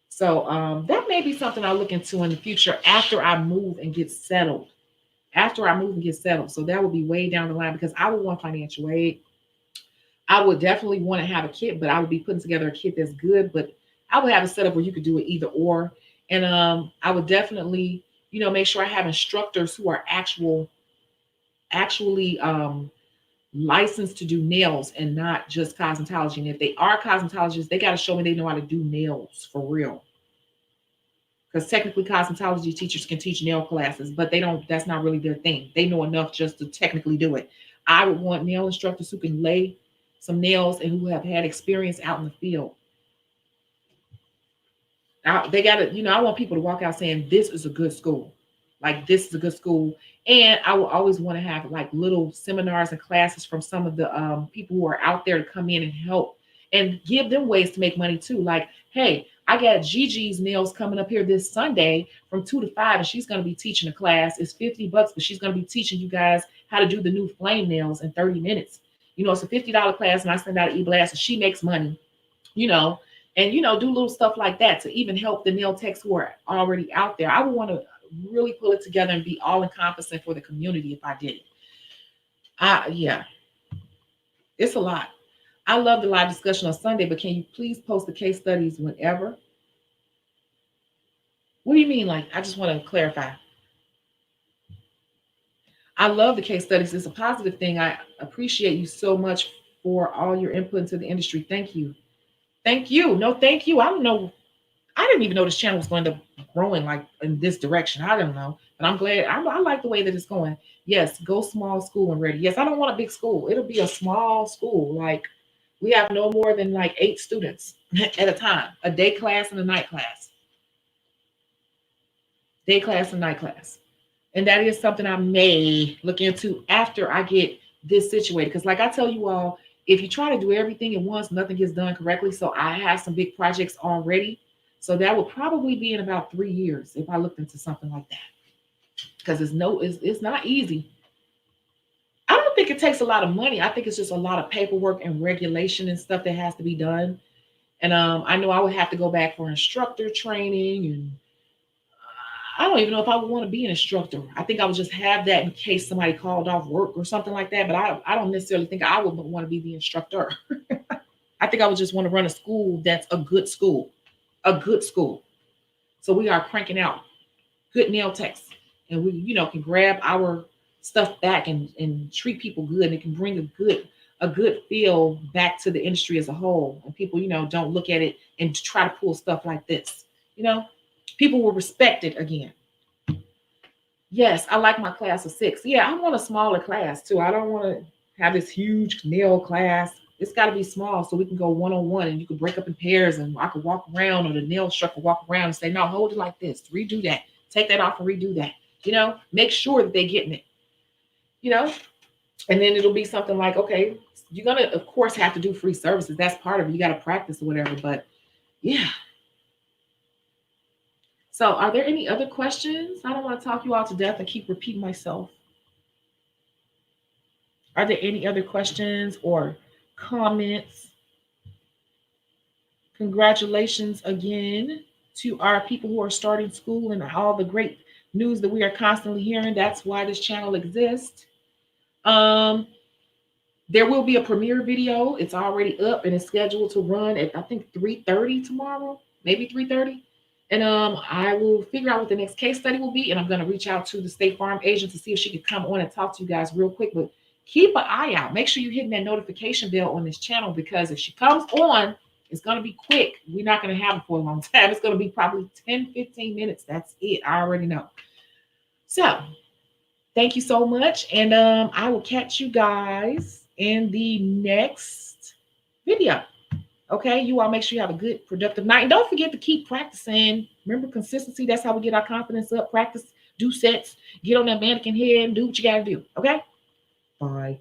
So that may be something I'll look into in the future after I move and get settled. After I move and get settled. So that would be way down the line because I would want financial aid. I would definitely want to have a kit, but I would be putting together a kit that's good. But I would have a setup where you could do it either or. And I would definitely, make sure I have instructors who are actually licensed to do nails and not just cosmetology. And if they are cosmetologists, they got to show me they know how to do nails for real. Because technically, cosmetology teachers can teach nail classes, but they don't. That's not really their thing. They know enough just to technically do it. I would want nail instructors who can lay some nails and who have had experience out in the field. They got to, I want people to walk out saying this is a good school, like this is a good school. And I will always want to have like little seminars and classes from some of the people who are out there to come in and help and give them ways to make money too. Like, hey, I got Gigi's nails coming up here this Sunday from 2 to 5, and she's going to be teaching a class. It's $50, but she's going to be teaching you guys how to do the new flame nails in 30 minutes. It's a $50 class, and I send out an e-blast, and she makes money, you know, and do little stuff like that to even help the nail techs who are already out there. I would want to really pull it together and be all encompassing for the community if I did it. Yeah, it's a lot. I love the live discussion on Sunday, but can you please post the case studies whenever? What do you mean? Like, I just want to clarify. I love the case studies. It's a positive thing. I appreciate you so much for all your input into the industry. Thank you. Thank you. No, thank you. I don't know. I didn't even know this channel was going to growing like in this direction. I don't know, but I'm glad. I like the way that it's going. Yes, go small school and ready. Yes, I don't want a big school. It'll be a small school. Like we have no more than like 8 students at a time, a day class and a night class, day class and night class. And that is something I may look into after I get this situated. Because like I tell you all, if you try to do everything at once, nothing gets done correctly. So I have some big projects already. So that will probably be in about 3 years if I looked into something like that. Because it's not easy. I don't think it takes a lot of money. I think it's just a lot of paperwork and regulation and stuff that has to be done. And I know I would have to go back for instructor training, and I don't even know if I would want to be an instructor. I think I would just have that in case somebody called off work or something like that. But I don't necessarily think I would want to be the instructor. I think I would just want to run a school that's a good school, a good school. So we are cranking out good nail techs, and we, can grab our stuff back and treat people good, and it can bring a good feel back to the industry as a whole. And people, don't look at it and try to pull stuff like this. People will respect it again. Yes, I like my class of 6. Yeah, I want a smaller class too. I don't want to have this huge nail class. It's got to be small so we can go one-on-one, and you can break up in pairs, and I could walk around, or the nail instructor walk around and say, no, hold it like this, redo that, take that off and redo that. Make sure that they're getting it. And then it'll be something like, okay, you're gonna of course have to do free services. That's part of it. You got to practice or whatever. But yeah. So are there any other questions? I don't want to talk you all to death and keep repeating myself. Are there any other questions or comments? Congratulations again to our people who are starting school and all the great news that we are constantly hearing. That's why this channel exists. There will be a premiere video. It's already up and it's scheduled to run at, I think, 3:30 tomorrow, maybe 3:30. And I will figure out what the next case study will be. And I'm going to reach out to the State Farm agent to see if she could come on and talk to you guys real quick. But keep an eye out. Make sure you're hitting that notification bell on this channel, because if she comes on, it's going to be quick. We're not going to have it for a long time. It's going to be probably 10, 15 minutes. That's it. I already know. So Thank you so much. And I will catch you guys in the next video. Okay, you all make sure you have a good, productive night. And don't forget to keep practicing. Remember, consistency, that's how we get our confidence up. Practice, do sets, get on that mannequin head, and do what you got to do. Okay? Bye.